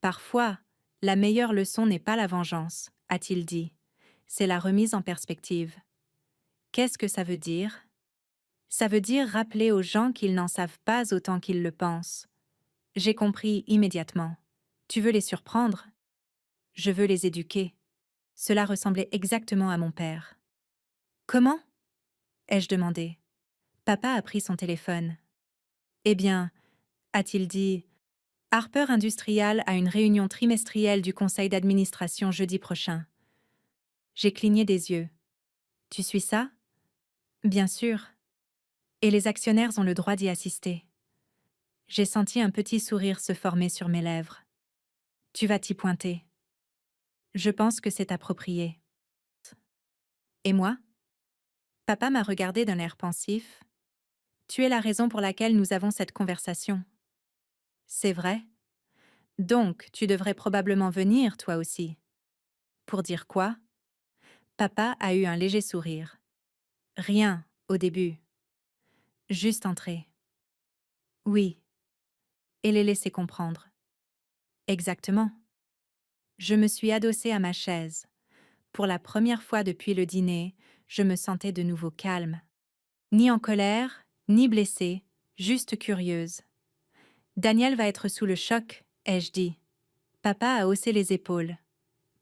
Speaker 1: Parfois, la meilleure leçon n'est pas la vengeance, a-t-il dit. C'est la remise en perspective. Qu'est-ce que ça veut dire? Ça veut dire rappeler aux gens qu'ils n'en savent pas autant qu'ils le pensent. J'ai compris immédiatement. Tu veux les surprendre? Je veux les éduquer. Cela ressemblait exactement à mon père. Comment? Ai-je demandé. Papa a pris son téléphone. Eh bien, a-t-il dit, Harper Industrial a une réunion trimestrielle du conseil d'administration jeudi prochain. J'ai cligné des yeux. Tu suis ça? Bien sûr. Et les actionnaires ont le droit d'y assister. J'ai senti un petit sourire se former sur mes lèvres. Tu vas t'y pointer. Je pense que c'est approprié. Et moi? Papa m'a regardé d'un air pensif. Tu es la raison pour laquelle nous avons cette conversation. C'est vrai? Donc, tu devrais probablement venir, toi aussi. Pour dire quoi? Papa a eu un léger sourire. Rien, au début. Juste entrer. Oui. Et les laisser comprendre. Exactement. Je me suis adossée à ma chaise. Pour la première fois depuis le dîner, je me sentais de nouveau calme. Ni en colère, ni blessée, juste curieuse. Daniel va être sous le choc, ai-je dit. Papa a haussé les épaules.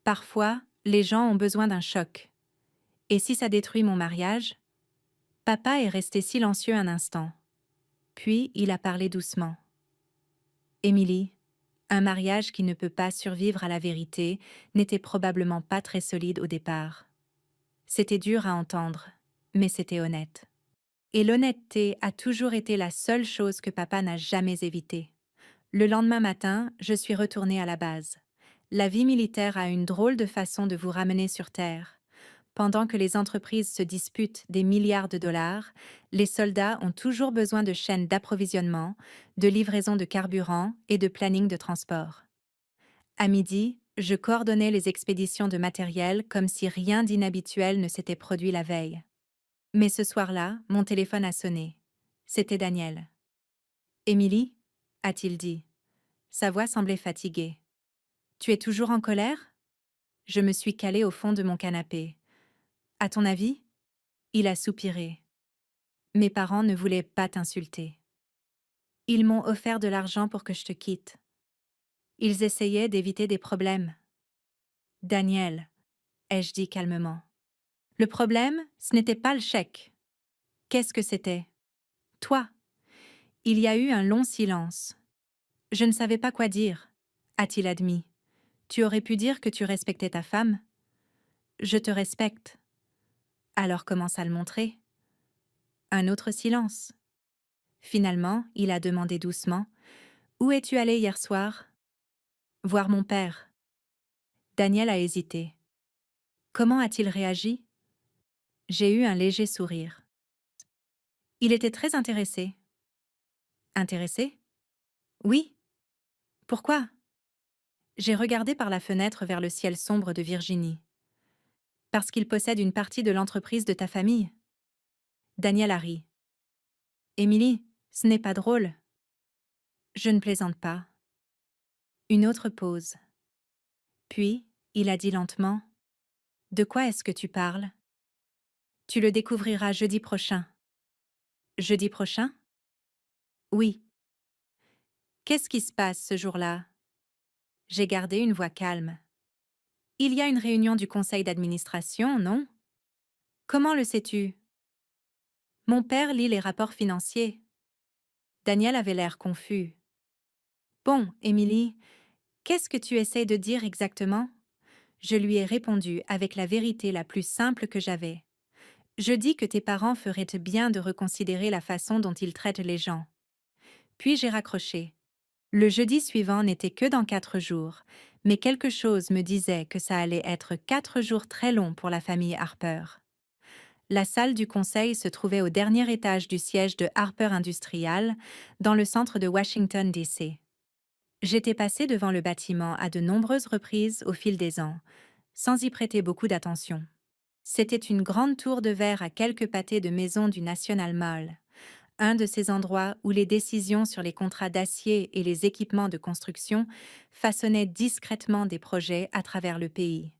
Speaker 1: Parfois, les gens ont besoin d'un choc. Et si ça détruit mon mariage? Papa est resté silencieux un instant. Puis il a parlé doucement. Émilie, un mariage qui ne peut pas survivre à la vérité n'était probablement pas très solide au départ. C'était dur à entendre, mais c'était honnête. Et l'honnêteté a toujours été la seule chose que papa n'a jamais évitée. Le lendemain matin, je suis retournée à la base. La vie militaire a une drôle de façon de vous ramener sur terre. Pendant que les entreprises se disputent des milliards de dollars, les soldats ont toujours besoin de chaînes d'approvisionnement, de livraison de carburant et de planning de transport. À midi, je coordonnais les expéditions de matériel comme si rien d'inhabituel ne s'était produit la veille. Mais ce soir-là, mon téléphone a sonné. C'était Daniel. Émilie, a-t-il dit. Sa voix semblait fatiguée. Tu es toujours en colère? Je me suis calée au fond de mon canapé. À ton avis? Il a soupiré. Mes parents ne voulaient pas t'insulter. Ils m'ont offert de l'argent pour que je te quitte. Ils essayaient d'éviter des problèmes. Daniel, ai-je dit calmement. Le problème, ce n'était pas le chèque. Qu'est-ce que c'était? Toi. Il y a eu un long silence. Je ne savais pas quoi dire, a-t-il admis. Tu aurais pu dire que tu respectais ta femme. Je te respecte. Alors commence à le montrer. Un autre silence. Finalement, il a demandé doucement. Où es-tu allé hier soir? Voir mon père. Daniel a hésité. Comment a-t-il réagi? J'ai eu un léger sourire. Il était très intéressé. Intéressé? Oui. Pourquoi? J'ai regardé par la fenêtre vers le ciel sombre de Virginie. Parce qu'il possède une partie de l'entreprise de ta famille. Daniel a ri. Émilie, ce n'est pas drôle. Je ne plaisante pas. Une autre pause. Puis, il a dit lentement. De quoi est-ce que tu parles? Tu le découvriras jeudi prochain. Jeudi prochain? Oui. Qu'est-ce qui se passe ce jour-là? J'ai gardé une voix calme. Il y a une réunion du conseil d'administration, non? Comment le sais-tu? Mon père lit les rapports financiers. Daniel avait l'air confus. Bon, Émilie, qu'est-ce que tu essaies de dire exactement? Je lui ai répondu avec la vérité la plus simple que j'avais. Je dis que tes parents feraient bien de reconsidérer la façon dont ils traitent les gens. Puis j'ai raccroché. Le jeudi suivant n'était que dans 4 jours, mais quelque chose me disait que ça allait être 4 jours très longs pour la famille Harper. La salle du conseil se trouvait au dernier étage du siège de Harper Industrial, dans le centre de Washington, D.C. J'étais passé devant le bâtiment à de nombreuses reprises au fil des ans, sans y prêter beaucoup d'attention. C'était une grande tour de verre à quelques pâtés de maisons du National Mall, un de ces endroits où les décisions sur les contrats d'acier et les équipements de construction façonnaient discrètement des projets à travers le pays.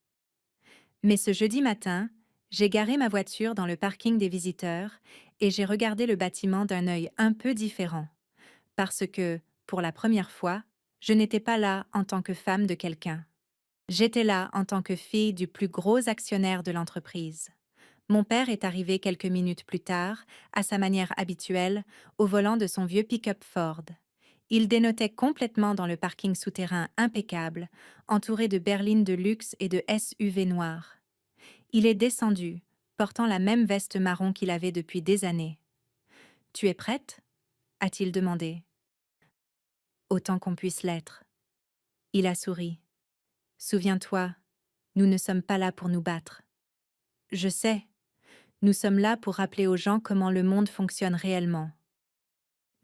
Speaker 1: Mais ce jeudi matin, j'ai garé ma voiture dans le parking des visiteurs et j'ai regardé le bâtiment d'un œil un peu différent, parce que, pour la première fois, je n'étais pas là en tant que femme de quelqu'un. J'étais là en tant que fille du plus gros actionnaire de l'entreprise. Mon père est arrivé quelques minutes plus tard, à sa manière habituelle, au volant de son vieux pick-up Ford. Il dénotait complètement dans le parking souterrain impeccable, entouré de berlines de luxe et de SUV noirs. Il est descendu, portant la même veste marron qu'il avait depuis des années. « Tu es prête ?» a-t-il demandé. Autant qu'on puisse l'être. Il a souri. « Souviens-toi, nous ne sommes pas là pour nous battre. » Je sais. Nous sommes là pour rappeler aux gens comment le monde fonctionne réellement.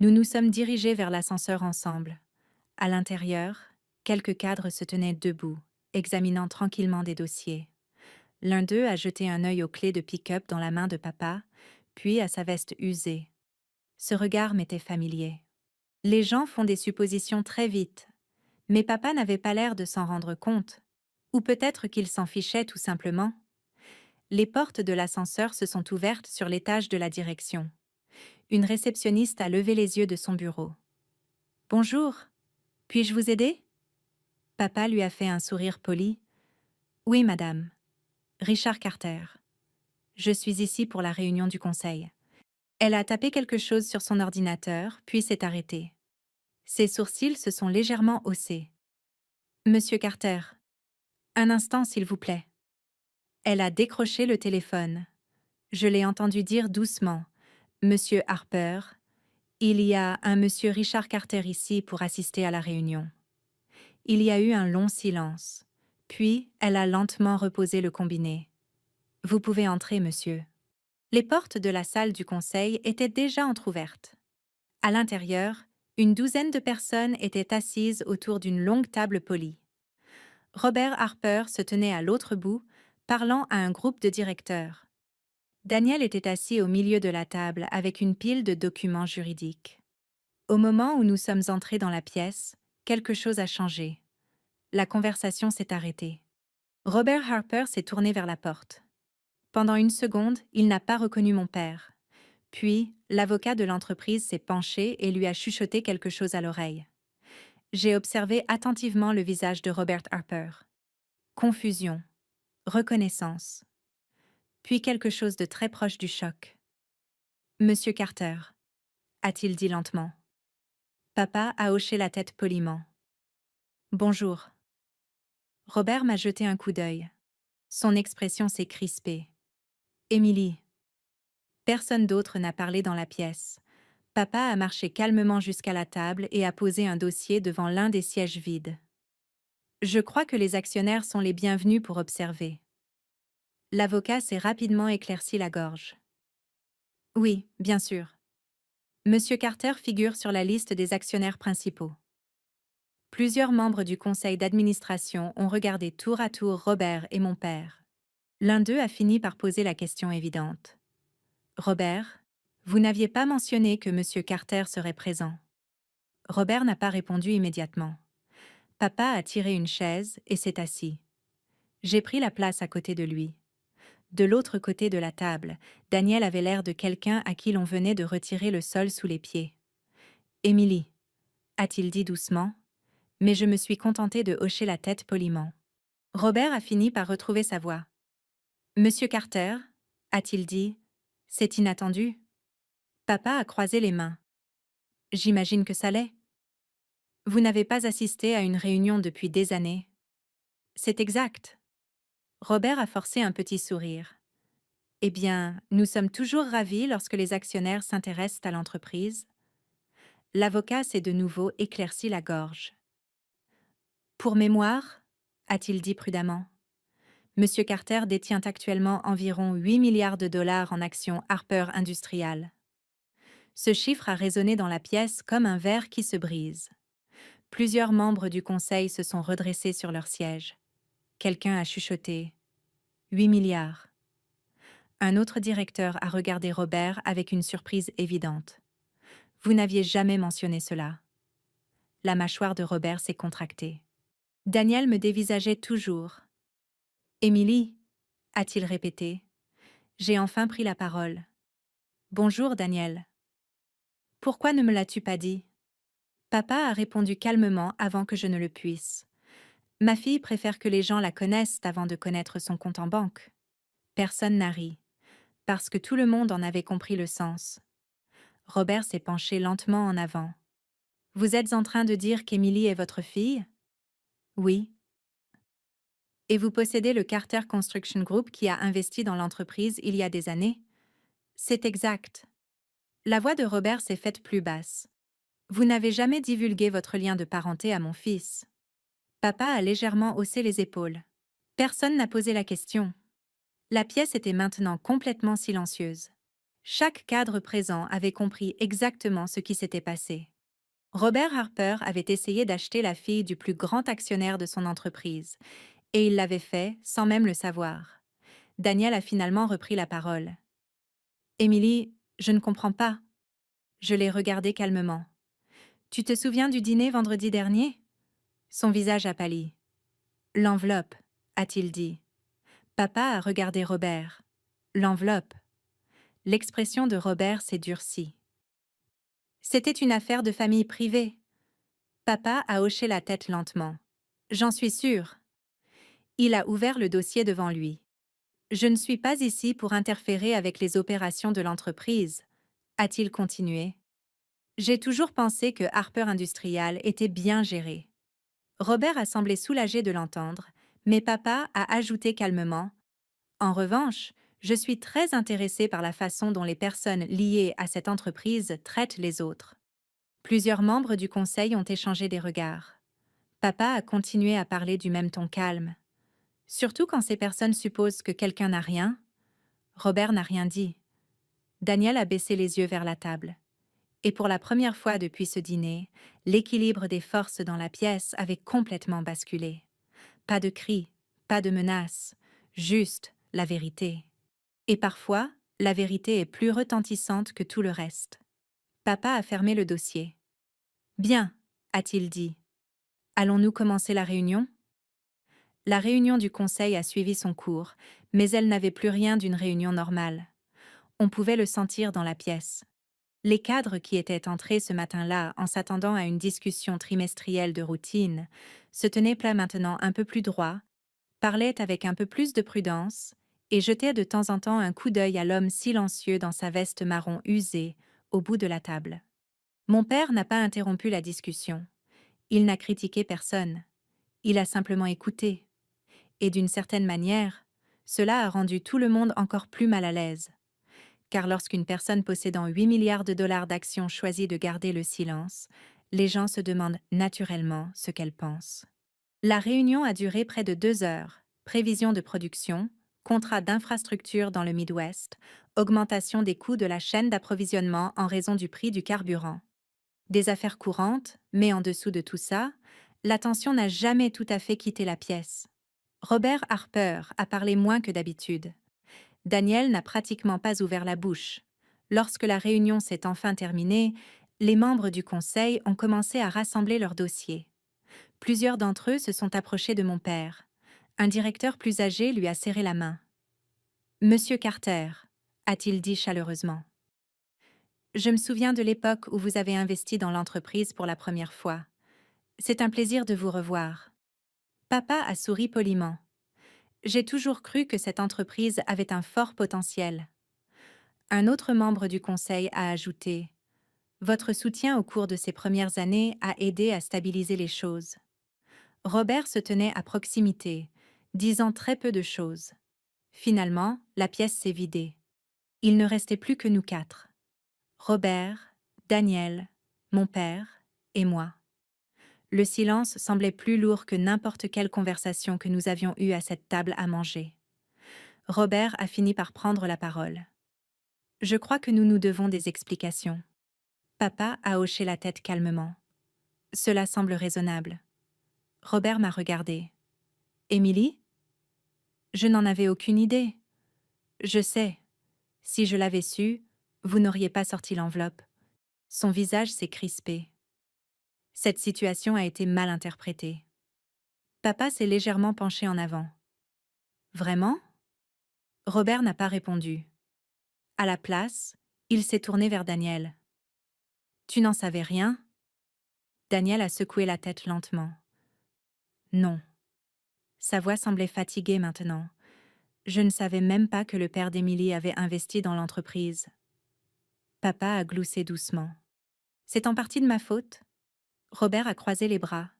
Speaker 1: Nous nous sommes dirigés vers l'ascenseur ensemble. À l'intérieur, quelques cadres se tenaient debout, examinant tranquillement des dossiers. L'un d'eux a jeté un œil aux clés de pick-up dans la main de papa, puis à sa veste usée. Ce regard m'était familier. Les gens font des suppositions très vite, mais papa n'avait pas l'air de s'en rendre compte. Ou peut-être qu'il s'en fichait tout simplement. Les portes de l'ascenseur se sont ouvertes sur l'étage de la direction. Une réceptionniste a levé les yeux de son bureau. « Bonjour, puis-je vous aider ?» Papa lui a fait un sourire poli. « Oui, madame. Richard Carter. Je suis ici pour la réunion du conseil. » Elle a tapé quelque chose sur son ordinateur, puis s'est arrêtée. Ses sourcils se sont légèrement haussés. « Monsieur Carter, un instant s'il vous plaît. » Elle a décroché le téléphone. Je l'ai entendu dire doucement. « Monsieur Harper, il y a un monsieur Richard Carter ici pour assister à la réunion. » Il y a eu un long silence. Puis, elle a lentement reposé le combiné. Vous pouvez entrer, monsieur. Les portes de la salle du conseil étaient déjà entr'ouvertes. À l'intérieur, une douzaine de personnes étaient assises autour d'une longue table polie. Robert Harper se tenait à l'autre bout, parlant à un groupe de directeurs. Daniel était assis au milieu de la table avec une pile de documents juridiques. Au moment où nous sommes entrés dans la pièce, quelque chose a changé. La conversation s'est arrêtée. Robert Harper s'est tourné vers la porte. Pendant une seconde, il n'a pas reconnu mon père. Puis, l'avocat de l'entreprise s'est penché et lui a chuchoté quelque chose à l'oreille. J'ai observé attentivement le visage de Robert Harper. Confusion, reconnaissance, puis quelque chose de très proche du choc. Monsieur Carter, a-t-il dit lentement. Papa a hoché la tête poliment. Bonjour. Robert m'a jeté un coup d'œil. Son expression s'est crispée. Émilie. Personne d'autre n'a parlé dans la pièce. Papa a marché calmement jusqu'à la table et a posé un dossier devant l'un des sièges vides. Je crois que les actionnaires sont les bienvenus pour observer. L'avocat s'est rapidement éclairci la gorge. Oui, bien sûr. Monsieur Carter figure sur la liste des actionnaires principaux. Plusieurs membres du conseil d'administration ont regardé tour à tour Robert et mon père. L'un d'eux a fini par poser la question évidente. Robert, vous n'aviez pas mentionné que Monsieur Carter serait présent. Robert n'a pas répondu immédiatement. Papa a tiré une chaise et s'est assis. J'ai pris la place à côté de lui. De l'autre côté de la table, Daniel avait l'air de quelqu'un à qui l'on venait de retirer le sol sous les pieds. Émilie, a-t-il dit doucement, mais je me suis contenté de hocher la tête poliment. Robert a fini par retrouver sa voix. Monsieur Carter, a-t-il dit, c'est inattendu. Papa a croisé les mains. J'imagine que ça l'est. Vous n'avez pas assisté à une réunion depuis des années. C'est exact. Robert a forcé un petit sourire. Eh bien, nous sommes toujours ravis lorsque les actionnaires s'intéressent à l'entreprise. L'avocat s'est de nouveau éclairci la gorge. Pour mémoire, a-t-il dit prudemment, Monsieur Carter détient actuellement environ 8 milliards de dollars en actions Harper Industrial. Ce chiffre a résonné dans la pièce comme un verre qui se brise. Plusieurs membres du conseil se sont redressés sur leur siège. Quelqu'un a chuchoté « 8 milliards ». Un autre directeur a regardé Robert avec une surprise évidente. « Vous n'aviez jamais mentionné cela ». La mâchoire de Robert s'est contractée. Daniel me dévisageait toujours. « Émilie » a-t-il répété. J'ai enfin pris la parole. « Bonjour, Daniel. » « Pourquoi ne me l'as-tu pas dit ?» Papa a répondu calmement avant que je ne le puisse. « Ma fille préfère que les gens la connaissent avant de connaître son compte en banque. » Personne n'a ri, parce que tout le monde en avait compris le sens. Robert s'est penché lentement en avant. « Vous êtes en train de dire qu'Émilie est votre fille ?» « Oui. »« Et vous possédez le Carter Construction Group qui a investi dans l'entreprise il y a des années ?»« C'est exact. » La voix de Robert s'est faite plus basse. « Vous n'avez jamais divulgué votre lien de parenté à mon fils. » Papa a légèrement haussé les épaules. Personne n'a posé la question. La pièce était maintenant complètement silencieuse. Chaque cadre présent avait compris exactement ce qui s'était passé. Robert Harper avait essayé d'acheter la fille du plus grand actionnaire de son entreprise, et il l'avait fait sans même le savoir. Daniel a finalement repris la parole. « Émilie, je ne comprends pas. » Je l'ai regardée calmement. « Tu te souviens du dîner vendredi dernier ?» Son visage a pâli. « L'enveloppe, » a-t-il dit. Papa a regardé Robert. « L'enveloppe. » L'expression de Robert s'est durcie. « C'était une affaire de famille privée. » Papa a hoché la tête lentement. « J'en suis sûre. » Il a ouvert le dossier devant lui. « Je ne suis pas ici pour interférer avec les opérations de l'entreprise, » a-t-il continué. « J'ai toujours pensé que Harper Industrial était bien géré. » Robert a semblé soulagé de l'entendre, mais papa a ajouté calmement « En revanche, je suis très intéressé par la façon dont les personnes liées à cette entreprise traitent les autres. » Plusieurs membres du conseil ont échangé des regards. Papa a continué à parler du même ton calme. « Surtout quand ces personnes supposent que quelqu'un n'a rien, Robert n'a rien dit. Daniel a baissé les yeux vers la table. Et pour la première fois depuis ce dîner, l'équilibre des forces dans la pièce avait complètement basculé. Pas de cris, pas de menaces, juste la vérité. Et parfois, la vérité est plus retentissante que tout le reste. Papa a fermé le dossier. Bien, a-t-il dit. Allons-nous commencer la réunion? La réunion du conseil a suivi son cours, mais elle n'avait plus rien d'une réunion normale. On pouvait le sentir dans la pièce. Les cadres qui étaient entrés ce matin-là en s'attendant à une discussion trimestrielle de routine se tenaient là maintenant un peu plus droit, parlaient avec un peu plus de prudence et jetaient de temps en temps un coup d'œil à l'homme silencieux dans sa veste marron usée au bout de la table. Mon père n'a pas interrompu la discussion. Il n'a critiqué personne. Il a simplement écouté. Et d'une certaine manière, cela a rendu tout le monde encore plus mal à l'aise. Car lorsqu'une personne possédant 8 milliards de dollars d'actions choisit de garder le silence, les gens se demandent naturellement ce qu'elle pense. La réunion a duré près de 2 heures. Prévision de production, contrat d'infrastructure dans le Midwest, augmentation des coûts de la chaîne d'approvisionnement en raison du prix du carburant. Des affaires courantes, mais en dessous de tout ça, l'attention n'a jamais tout à fait quitté la pièce. Robert Harper a parlé moins que d'habitude. Daniel n'a pratiquement pas ouvert la bouche. Lorsque la réunion s'est enfin terminée, les membres du conseil ont commencé à rassembler leurs dossiers. Plusieurs d'entre eux se sont approchés de mon père. Un directeur plus âgé lui a serré la main. Monsieur Carter, a-t-il dit chaleureusement. Je me souviens de l'époque où vous avez investi dans l'entreprise pour la première fois. C'est un plaisir de vous revoir. Papa a souri poliment. J'ai toujours cru que cette entreprise avait un fort potentiel. Un autre membre du conseil a ajouté: Votre soutien au cours de ces premières années a aidé à stabiliser les choses. Robert se tenait à proximité, disant très peu de choses. Finalement, la pièce s'est vidée. Il ne restait plus que nous quatre. Robert, Daniel, mon père et moi. Le silence semblait plus lourd que n'importe quelle conversation que nous avions eue à cette table à manger. Robert a fini par prendre la parole. Je crois que nous nous devons des explications. Papa a hoché la tête calmement. Cela semble raisonnable. Robert m'a regardé. Émilie? Je n'en avais aucune idée. Je sais. Si je l'avais su, vous n'auriez pas sorti l'enveloppe. Son visage s'est crispé. Cette situation a été mal interprétée. Papa s'est légèrement penché en avant. Vraiment? Robert n'a pas répondu. À la place, il s'est tourné vers Daniel. Tu n'en savais rien? Daniel a secoué la tête lentement. Non. Sa voix semblait fatiguée maintenant. Je ne savais même pas que le père d'Émilie avait investi dans l'entreprise. Papa a gloussé doucement. C'est en partie de ma faute. Robert a croisé les bras.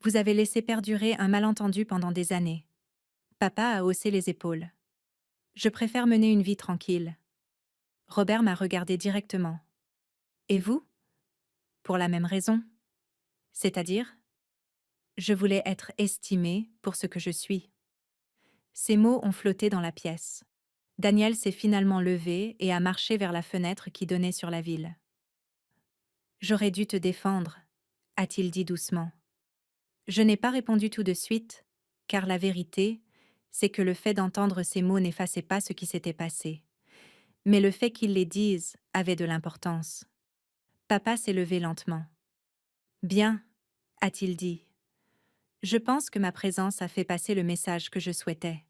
Speaker 1: Vous avez laissé perdurer un malentendu pendant des années. Papa a haussé les épaules. Je préfère mener une vie tranquille. Robert m'a regardé directement. Et vous? Pour la même raison. C'est-à-dire? Je voulais être estimée pour ce que je suis. Ces mots ont flotté dans la pièce. Daniel s'est finalement levé et a marché vers la fenêtre qui donnait sur la ville. J'aurais dû te défendre, a-t-il dit doucement. Je n'ai pas répondu tout de suite, car la vérité, c'est que le fait d'entendre ces mots n'effaçait pas ce qui s'était passé. Mais le fait qu'ils les disent avait de l'importance. Papa s'est levé lentement. Bien, a-t-il dit. Je pense que ma présence a fait passer le message que je souhaitais.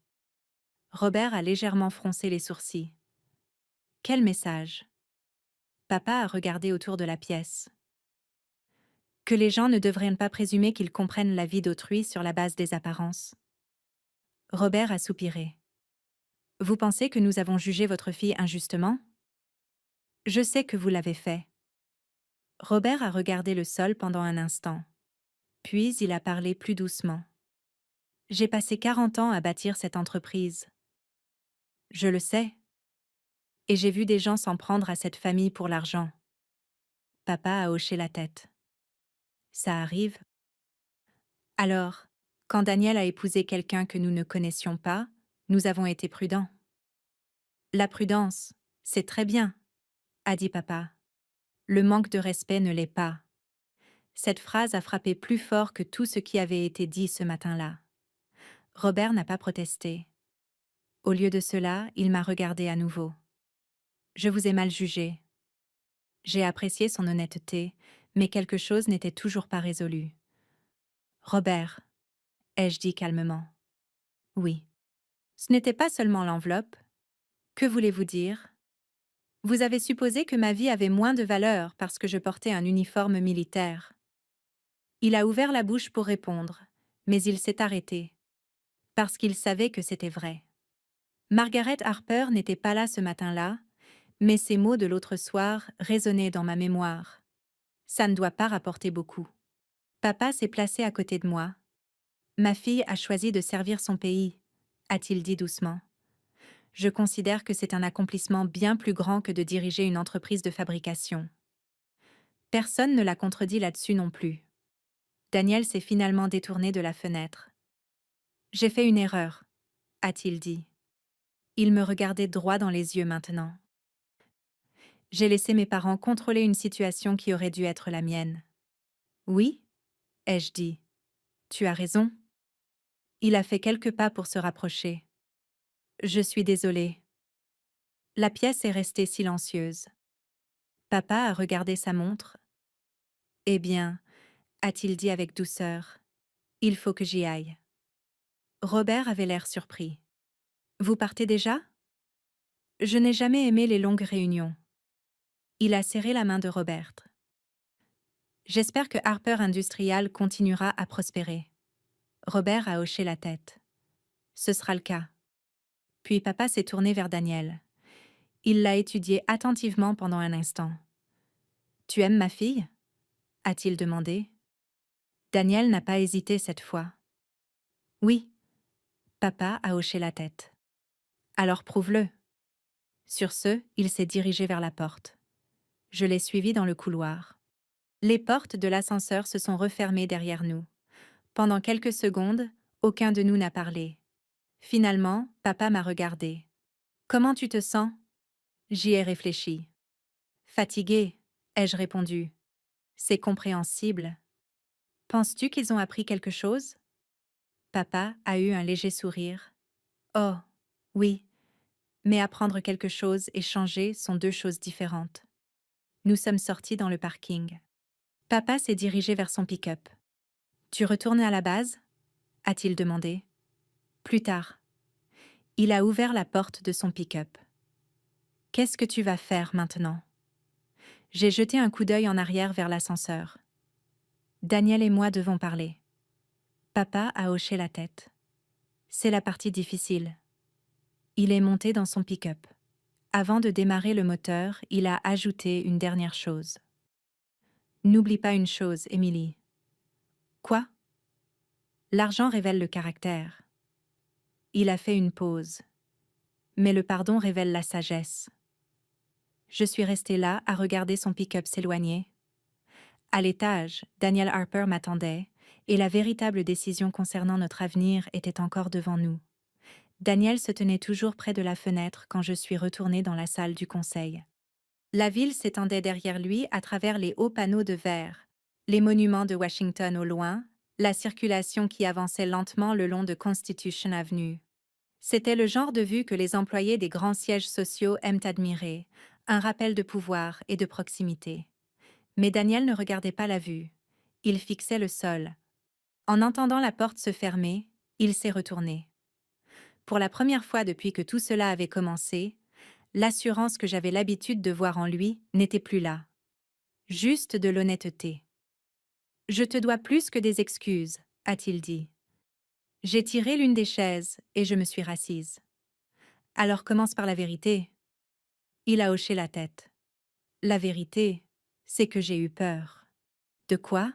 Speaker 1: Robert a légèrement froncé les sourcils. Quel message? Papa a regardé autour de la pièce. Que les gens ne devraient pas présumer qu'ils comprennent la vie d'autrui sur la base des apparences. Robert a soupiré. Vous pensez que nous avons jugé votre fille injustement? Je sais que vous l'avez fait. Robert a regardé le sol pendant un instant. Puis il a parlé plus doucement. J'ai passé 40 ans à bâtir cette entreprise. Je le sais. Et j'ai vu des gens s'en prendre à cette famille pour l'argent. Papa a hoché la tête. Ça arrive. Alors, quand Daniel a épousé quelqu'un que nous ne connaissions pas, nous avons été prudents. La prudence, c'est très bien, a dit papa. Le manque de respect ne l'est pas. Cette phrase a frappé plus fort que tout ce qui avait été dit ce matin-là. Robert n'a pas protesté. Au lieu de cela, il m'a regardé à nouveau. Je vous ai mal jugé. J'ai apprécié son honnêteté, mais quelque chose n'était toujours pas résolu. Robert, ai-je dit calmement. Oui. Ce n'était pas seulement l'enveloppe. Que voulez-vous dire? Vous avez supposé que ma vie avait moins de valeur parce que je portais un uniforme militaire. Il a ouvert la bouche pour répondre, mais il s'est arrêté, parce qu'il savait que c'était vrai. Margaret Harper n'était pas là ce matin-là, mais ces mots de l'autre soir résonnaient dans ma mémoire. Ça ne doit pas rapporter beaucoup. Papa s'est placé à côté de moi. Ma fille a choisi de servir son pays, a-t-il dit doucement. Je considère que c'est un accomplissement bien plus grand que de diriger une entreprise de fabrication. Personne ne l'a contredit là-dessus non plus. Daniel s'est finalement détourné de la fenêtre. J'ai fait une erreur, a-t-il dit. Il me regardait droit dans les yeux maintenant. J'ai laissé mes parents contrôler une situation qui aurait dû être la mienne. Oui, ai-je dit. Tu as raison. Il a fait quelques pas pour se rapprocher. Je suis désolée. La pièce est restée silencieuse. Papa a regardé sa montre. Eh bien, a-t-il dit avec douceur, il faut que j'y aille. Robert avait l'air surpris. Vous partez déjà? Je n'ai jamais aimé les longues réunions. Il a serré la main de Robert. J'espère que Harper Industrial continuera à prospérer. Robert a hoché la tête. Ce sera le cas. Puis papa s'est tourné vers Daniel. Il l'a étudié attentivement pendant un instant. Tu aimes ma fille? A-t-il demandé. Daniel n'a pas hésité cette fois. Oui. Papa a hoché la tête. Alors prouve-le. Sur ce, il s'est dirigé vers la porte. Je l'ai suivi dans le couloir. Les portes de l'ascenseur se sont refermées derrière nous. Pendant quelques secondes, aucun de nous n'a parlé. Finalement, papa m'a regardé. Comment tu te sens? J'y ai réfléchi. Fatigué, ai-je répondu. C'est compréhensible. Penses-tu qu'ils ont appris quelque chose? Papa a eu un léger sourire. Oh, oui, mais apprendre quelque chose et changer sont deux choses différentes. Nous sommes sortis dans le parking. Papa s'est dirigé vers son pick-up. Tu retournes à la base? A-t-il demandé. Plus tard. Il a ouvert la porte de son pick-up. Qu'est-ce que tu vas faire maintenant? J'ai jeté un coup d'œil en arrière vers l'ascenseur. Daniel et moi devons parler. Papa a hoché la tête. C'est la partie difficile. Il est monté dans son pick-up. Avant de démarrer le moteur, il a ajouté une dernière chose. N'oublie pas une chose, Émilie. Quoi? L'argent révèle le caractère. Il a fait une pause. Mais le pardon révèle la sagesse. Je suis restée là à regarder son pick-up s'éloigner. À l'étage, Daniel Harper m'attendait, et la véritable décision concernant notre avenir était encore devant nous. Daniel se tenait toujours près de la fenêtre quand je suis retournée dans la salle du conseil. La ville s'étendait derrière lui à travers les hauts panneaux de verre, les monuments de Washington au loin, la circulation qui avançait lentement le long de Constitution Avenue. C'était le genre de vue que les employés des grands sièges sociaux aiment admirer, un rappel de pouvoir et de proximité. Mais Daniel ne regardait pas la vue. Il fixait le sol. En entendant la porte se fermer, il s'est retourné. Pour la première fois depuis que tout cela avait commencé, l'assurance que j'avais l'habitude de voir en lui n'était plus là. Juste de l'honnêteté. « Je te dois plus que des excuses », a-t-il dit. J'ai tiré l'une des chaises et je me suis rassise. « Alors commence par la vérité. » Il a hoché la tête. « La vérité, c'est que j'ai eu peur. » De quoi?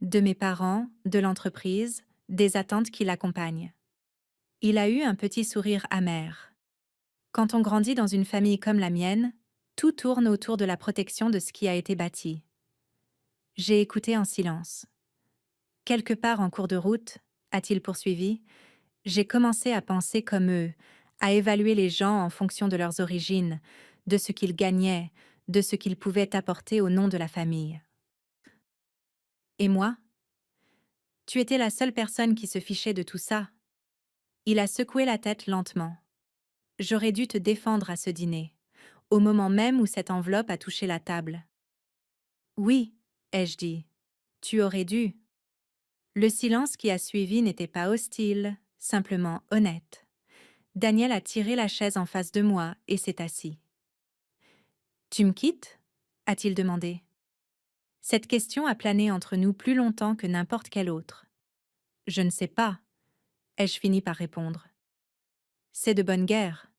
Speaker 1: De mes parents, de l'entreprise, des attentes qui l'accompagnent. Il a eu un petit sourire amer. Quand on grandit dans une famille comme la mienne, tout tourne autour de la protection de ce qui a été bâti. J'ai écouté en silence. Quelque part en cours de route, a-t-il poursuivi, j'ai commencé à penser comme eux, à évaluer les gens en fonction de leurs origines, de ce qu'ils gagnaient, de ce qu'ils pouvaient apporter au nom de la famille. Et moi? Tu étais la seule personne qui se fichait de tout ça. Il a secoué la tête lentement. J'aurais dû te défendre à ce dîner, au moment même où cette enveloppe a touché la table. Oui, ai-je dit. Tu aurais dû. Le silence qui a suivi n'était pas hostile, simplement honnête. Daniel a tiré la chaise en face de moi et s'est assis. Tu me quittes? A-t-il demandé. Cette question a plané entre nous plus longtemps que n'importe quelle autre. Je ne sais pas, ai-je fini par répondre. C'est de bonne guerre.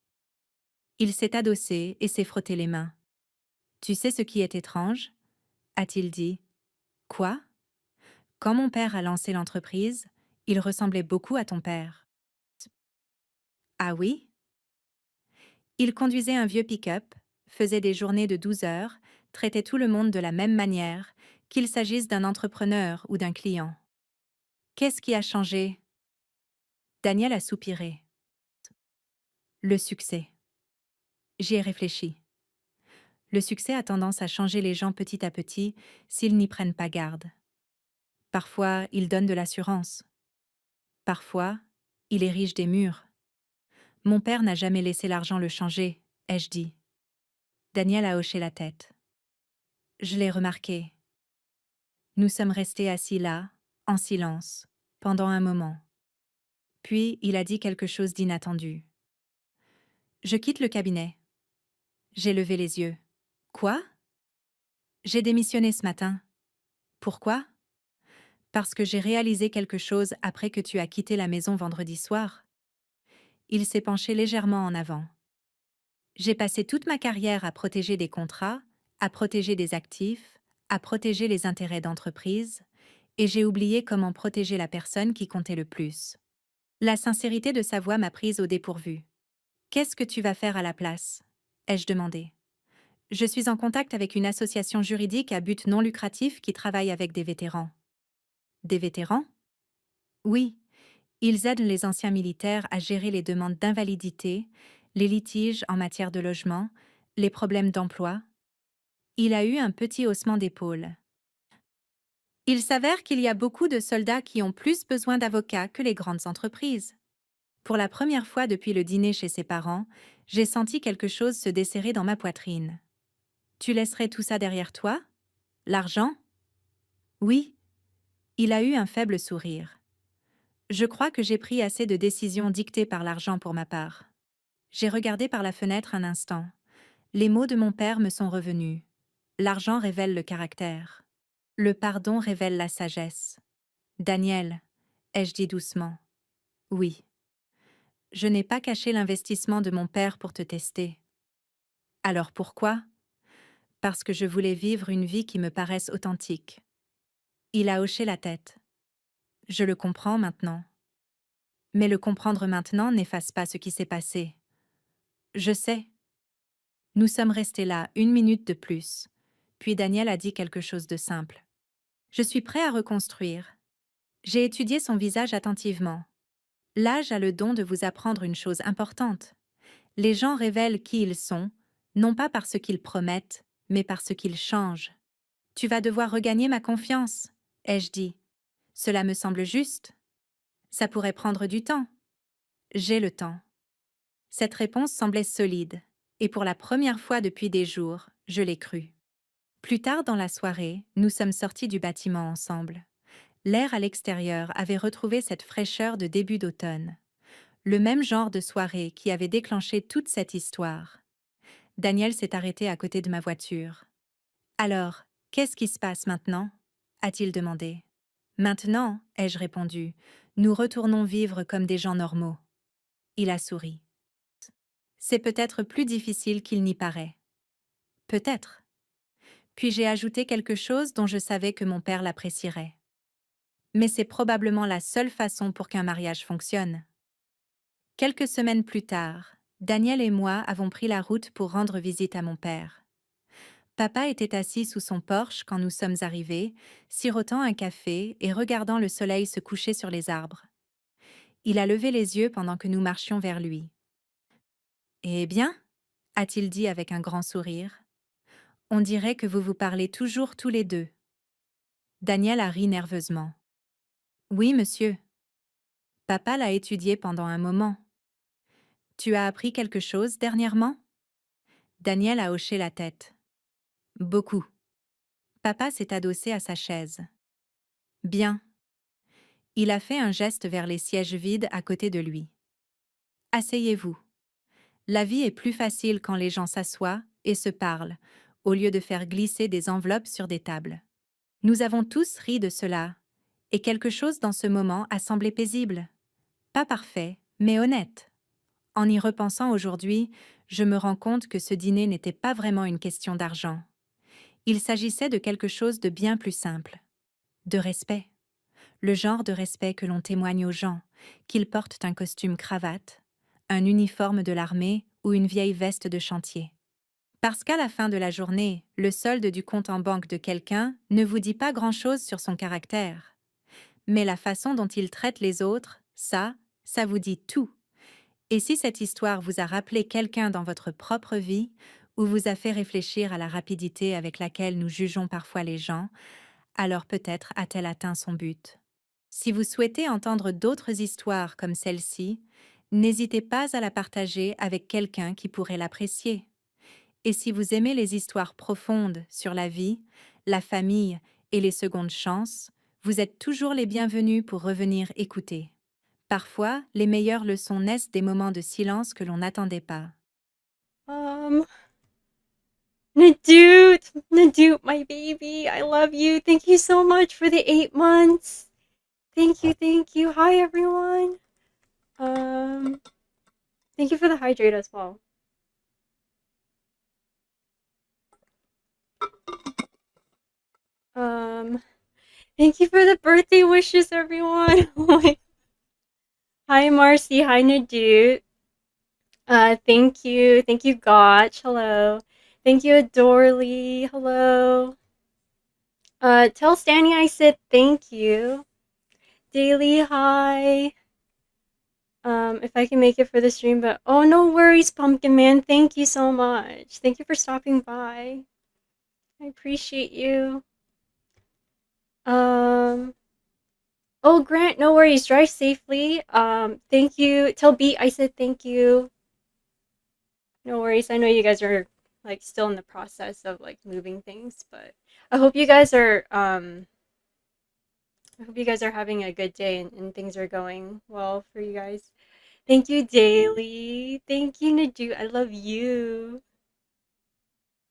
Speaker 1: Il s'est adossé et s'est frotté les mains. Tu sais ce qui est étrange? A-t-il dit. Quoi? Quand mon père a lancé l'entreprise, il ressemblait beaucoup à ton père. Ah oui? Il conduisait un vieux pick-up, faisait des journées de 12 heures, traitait tout le monde de la même manière, qu'il s'agisse d'un entrepreneur ou d'un client. Qu'est-ce qui a changé? Daniel a soupiré. Le succès. J'y ai réfléchi. Le succès a tendance à changer les gens petit à petit s'ils n'y prennent pas garde. Parfois, il donne de l'assurance. Parfois, il érige des murs. Mon père n'a jamais laissé l'argent le changer, ai-je dit. Daniel a hoché la tête. Je l'ai remarqué. Nous sommes restés assis là, en silence, pendant un moment. Puis il a dit quelque chose d'inattendu. Je quitte le cabinet. J'ai levé les yeux. Quoi? J'ai démissionné ce matin. Pourquoi? Parce que j'ai réalisé quelque chose après que tu as quitté la maison vendredi soir. Il s'est penché légèrement en avant. J'ai passé toute ma carrière à protéger des contrats, à protéger des actifs, à protéger les intérêts d'entreprise, et j'ai oublié comment protéger la personne qui comptait le plus. La sincérité de sa voix m'a prise au dépourvu. Qu'est-ce que tu vas faire à la place? Ai-je demandé. Je suis en contact avec une association juridique à but non lucratif qui travaille avec des vétérans. Des vétérans? Oui. Ils aident les anciens militaires à gérer les demandes d'invalidité, les litiges en matière de logement, les problèmes d'emploi. Il a eu un petit haussement d'épaule. Il s'avère qu'il y a beaucoup de soldats qui ont plus besoin d'avocats que les grandes entreprises. Pour la première fois depuis le dîner chez ses parents, j'ai senti quelque chose se desserrer dans ma poitrine. Tu laisserais tout ça derrière toi? L'argent? Oui. Il a eu un faible sourire. Je crois que j'ai pris assez de décisions dictées par l'argent pour ma part. J'ai regardé par la fenêtre un instant. Les mots de mon père me sont revenus. L'argent révèle le caractère. Le pardon révèle la sagesse. Daniel, ai-je dit doucement. Oui. Je n'ai pas caché l'investissement de mon père pour te tester. Alors pourquoi? Parce que je voulais vivre une vie qui me paraisse authentique. Il a hoché la tête. Je le comprends maintenant. Mais le comprendre maintenant n'efface pas ce qui s'est passé. Je sais. Nous sommes restés là 1 minute de plus. Puis Daniel a dit quelque chose de simple. Je suis prêt à reconstruire. J'ai étudié son visage attentivement. L'âge a le don de vous apprendre une chose importante. Les gens révèlent qui ils sont, non pas par ce qu'ils promettent, mais par ce qu'ils changent. Tu vas devoir regagner ma confiance, ai-je dit. Cela me semble juste. Ça pourrait prendre du temps. J'ai le temps. Cette réponse semblait solide, et pour la première fois depuis des jours, je l'ai crue. Plus tard dans la soirée, nous sommes sortis du bâtiment ensemble. L'air à l'extérieur avait retrouvé cette fraîcheur de début d'automne. Le même genre de soirée qui avait déclenché toute cette histoire. Daniel s'est arrêté à côté de ma voiture. Alors, qu'est-ce qui se passe maintenant? A-t-il demandé. Maintenant, ai-je répondu, nous retournons vivre comme des gens normaux. Il a souri. C'est peut-être plus difficile qu'il n'y paraît. Peut-être. Puis j'ai ajouté quelque chose dont je savais que mon père l'apprécierait. Mais c'est probablement la seule façon pour qu'un mariage fonctionne. Quelques semaines plus tard, Daniel et moi avons pris la route pour rendre visite à mon père. Papa était assis sous son porche quand nous sommes arrivés, sirotant un café et regardant le soleil se coucher sur les arbres. Il a levé les yeux pendant que nous marchions vers lui. Eh bien, a-t-il dit avec un grand sourire. On dirait que vous vous parlez toujours tous les deux. Daniel a ri nerveusement. Oui, monsieur. Papa l'a étudié pendant un moment. Tu as appris quelque chose dernièrement? Daniel a hoché la tête. Beaucoup. Papa s'est adossé à sa chaise. Bien. Il a fait un geste vers les sièges vides à côté de lui. Asseyez-vous. La vie est plus facile quand les gens s'assoient et se parlent, au lieu de faire glisser des enveloppes sur des tables. Nous avons tous ri de cela, et quelque chose dans ce moment a semblé paisible. Pas parfait, mais honnête. En y repensant aujourd'hui, je me rends compte que ce dîner n'était pas vraiment une question d'argent. Il s'agissait de quelque chose de bien plus simple. De respect. Le genre de respect que l'on témoigne aux gens, qu'ils portent un costume cravate, un uniforme de l'armée ou une vieille veste de chantier. Parce qu'à la fin de la journée, le solde du compte en banque de quelqu'un ne vous dit pas grand-chose sur son caractère. Mais la façon dont il traite les autres, ça vous dit tout. Et si cette histoire vous a rappelé quelqu'un dans votre propre vie, ou vous a fait réfléchir à la rapidité avec laquelle nous jugeons parfois les gens, alors peut-être a-t-elle atteint son but. Si vous souhaitez entendre d'autres histoires comme celle-ci, n'hésitez pas à la partager avec quelqu'un qui pourrait l'apprécier. Et si vous aimez les histoires profondes sur la vie, la famille et les secondes chances, vous êtes toujours les bienvenus pour revenir écouter. Parfois, les meilleures leçons naissent des moments de silence que l'on n'attendait pas.
Speaker 2: Nadoot, my baby, I love you. Thank you so much for the 8 months. Thank you, thank you. Hi, everyone. Thank you for the hydrate as well. Um, Thank you for the birthday wishes, everyone. Hi, Marcy. Hi, Nadoot. Thank you, Gotch. Hello. Thank you, Adorly. Hello. Tell Stanny I said thank you. Daily, hi. If I can make it for the stream, but oh, no worries, Pumpkin Man. Thank you so much. Thank you for stopping by. I appreciate you. Oh, Grant, no worries. Drive safely. Thank you. Tell Beat I said thank you. No worries. I know you guys are like still in the process of like moving things, but I hope you guys are I hope you guys are having a good day and things are going well for you guys. Thank you, Daily. Thank you, Nadu. I love you.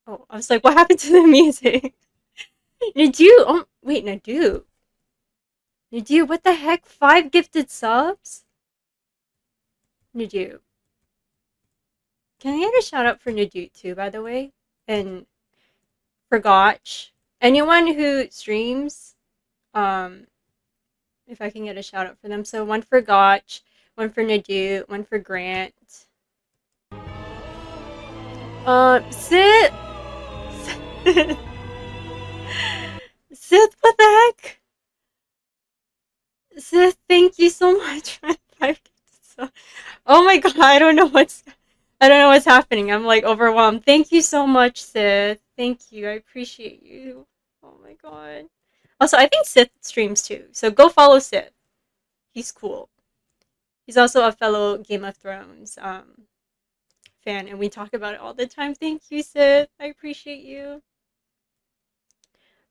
Speaker 2: Oh, I was like, what happened to the music? Nadu. Oh, wait, Nadu. Nadu, what the heck? 5 gifted subs? Nadu. Can I get a shout out for Nadu too, by the way? And for Gotch. Anyone who streams, um, if I can get a shout out for them. So one for Gotch, one for Nadu, one for Grant. Sit. Sith, what the heck? Sith, thank you so much for 5 gifted subs. Oh my god, I don't know what's happening. I'm like overwhelmed. Thank you so much, Sith. Thank you. I appreciate you. Oh my god. Also, I think Sith streams too. So go follow Sith. He's cool. He's also a fellow Game of Thrones fan, and we talk about it all the time. Thank you, Sith. I appreciate you.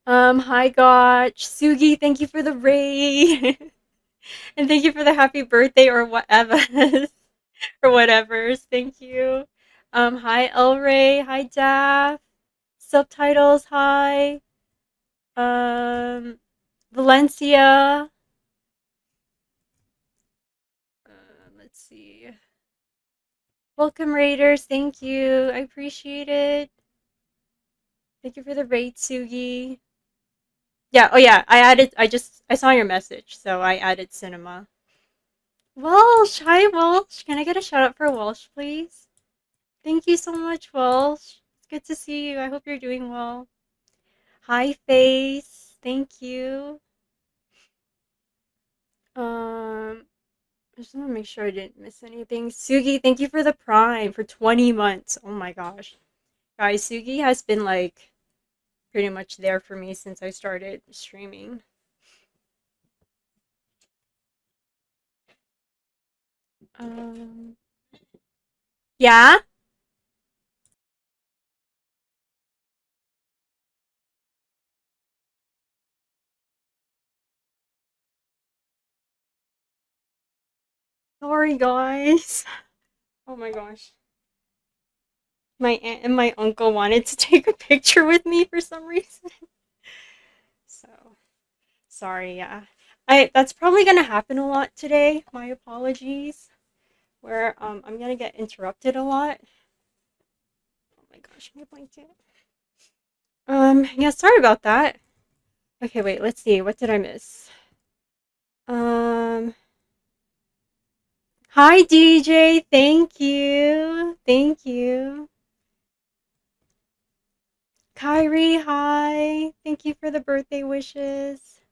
Speaker 2: Hi Gotch. Sugi, thank you for the raid. And thank you for the happy birthday or whatever. Or whatever's. Thank you. Hi El Ray. Hi Daff. Subtitles. Hi. Valencia. Let's see. Welcome Raiders. Thank you. I appreciate it. Thank you for the raid, Sugi. Yeah. Oh yeah. I saw your message, so I added cinema. Welsh. Hi Welsh. Can I get a shout out for Welsh, please? Thank you so much, Welsh. It's good to see you. I hope you're doing well. Hi, Face. Thank you. Um, I just want to make sure I didn't miss anything. Sugi, thank you for the Prime for 20 months. Oh my gosh. Guys, Sugi has been like pretty much there for me since I started streaming. Um, yeah? Sorry, guys. Oh my gosh. My aunt and my uncle wanted to take a picture with me for some reason. So, sorry, yeah. That's probably gonna happen a lot today. My apologies. Where I'm gonna get interrupted a lot. Oh my gosh, my blanket. Yeah, sorry about that. Okay, wait, let's see. What did I miss? Um, Hi DJ, thank you. Thank you. Kyrie, hi. Thank you for the birthday wishes.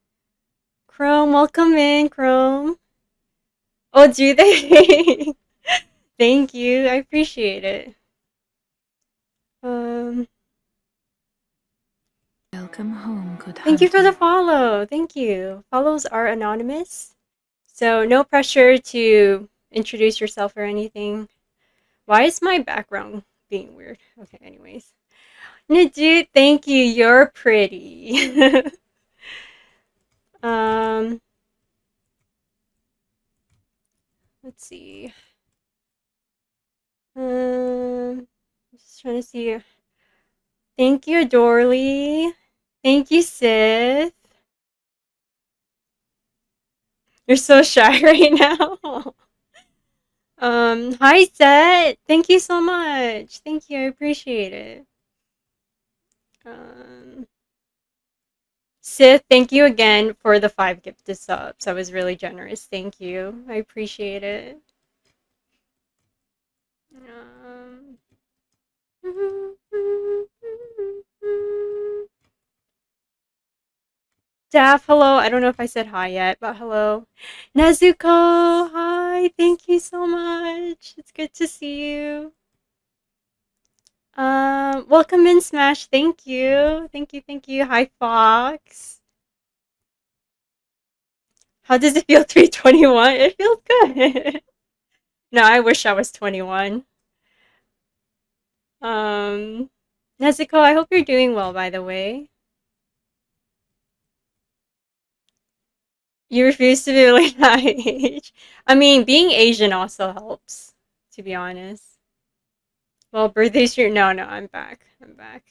Speaker 2: Chrome, welcome in, Chrome. Oh, do they? Thank you. I appreciate it. Um,
Speaker 1: Welcome home, good
Speaker 2: Thank you for the
Speaker 1: hunter.
Speaker 2: follow. Thank you. Follows are anonymous, so no pressure to introduce yourself or anything. Why is my background being weird? Okay, anyways. Najit, thank you. You're pretty. um, let's see. Just trying to see. Thank you, Dorley. Thank you, Sith. You're so shy right now. Hi, Seth. Thank you so much. Thank you. I appreciate it. Um, Sith, thank you again for the 5 gifted subs. I was really generous. Thank you. I appreciate it. Um, Daff, hello. I don't know if I said hi yet, but hello. Nezuko, hi. Thank you so much. It's good to see you. Welcome in, Smash. Thank you. Thank you. Thank you. Hi, Fox. How does it feel to be 21? It feels good. No, I wish I was 21. Um, Nezuko, I hope you're doing well, by the way. You refuse to be like that age. I mean, being Asian also helps, to be honest. Well, birthday stream. No, no, I'm back. I'm back.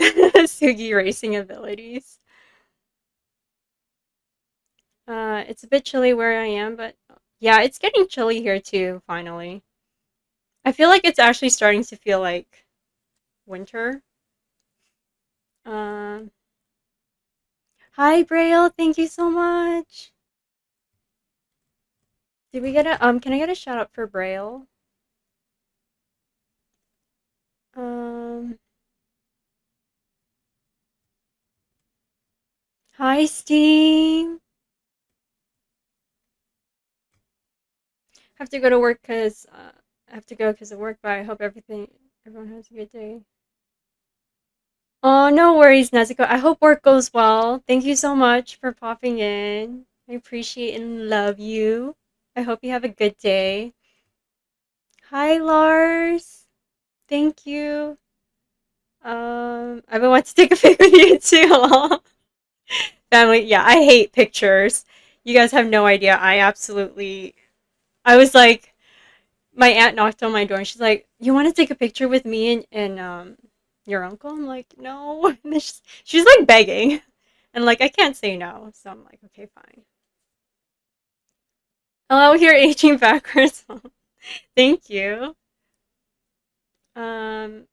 Speaker 2: Sugi racing abilities. It's a bit chilly where I am, but yeah, it's getting chilly here too, finally. I feel like it's actually starting to feel like winter. Um, Hi, Braille. Thank you so much. Did we get can I get a shout out for Braille? Um, Hi, Steam. Have to go to work because I have to go because of work, but I hope everyone has a good day. Oh, no worries, Nezuko. I hope work goes well. Thank you so much for popping in. I appreciate and love you. I hope you have a good day. Hi, Lars. Thank you. I've been wanting to take a pic with you too. Family, yeah, I hate pictures. You guys have no idea. I was like, my aunt knocked on my door and she's like, "You want to take a picture with me and your uncle?" I'm like, "No." And then she's like begging, and like I can't say no, so I'm like, "Okay, fine." Oh, here aging backwards. Thank you. Um,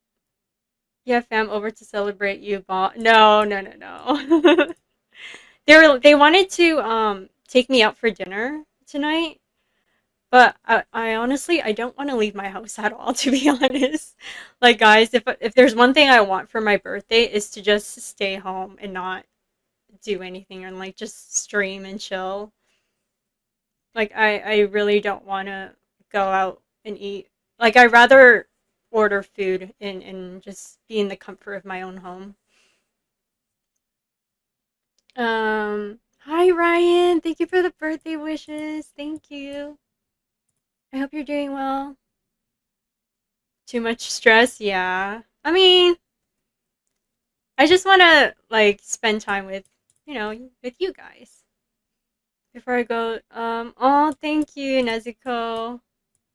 Speaker 2: yeah, fam, over to celebrate you, No, no, no, no. They wanted to take me out for dinner tonight. But I honestly I don't want to leave my house at all, to be honest. Like guys, if there's one thing I want for my birthday is to just stay home and not do anything and like just stream and chill. Like, I really don't want to go out and eat. Like, I'd rather order food and just be in the comfort of my own home. Hi Ryan, thank you for the birthday wishes. Thank you. I hope you're doing well. Too much stress, yeah. I mean, I just want to like spend time with, with you guys. Before I go, oh, thank you, Nezuko.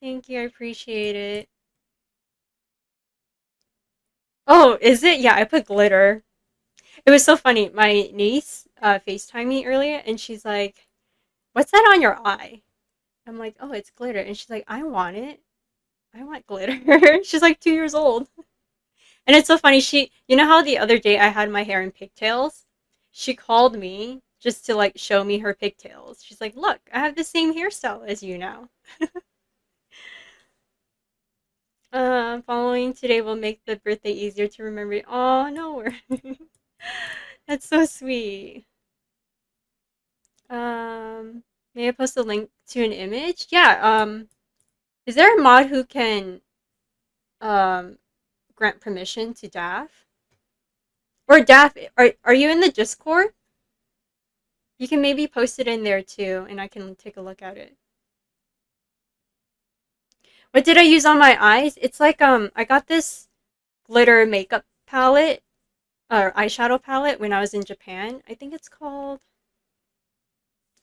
Speaker 2: Thank you, I appreciate it. Oh, is it? Yeah, I put glitter. It was so funny. My niece FaceTimed me earlier and she's like, "What's that on your eye?" I'm like, "Oh, it's glitter." And she's like, "I want it. I want glitter." She's like 2 years old. And it's so funny. You know how the other day I had my hair in pigtails? She called me just to like show me her pigtails. She's like, "Look, I have the same hairstyle as you now." Following today will make the birthday easier to remember. Oh, no worries. That's so sweet. May I post a link to an image? Yeah, is there a mod who can um grant permission to Daph? Or Daph, are you in the Discord? You can maybe post it in there too, and I can take a look at it. What did I use on my eyes? It's like I got this glitter makeup palette or eyeshadow palette when I was in Japan. I think it's called.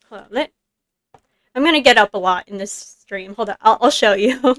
Speaker 2: Hold on, I'm gonna get up a lot in this stream. Hold on, I'll show you.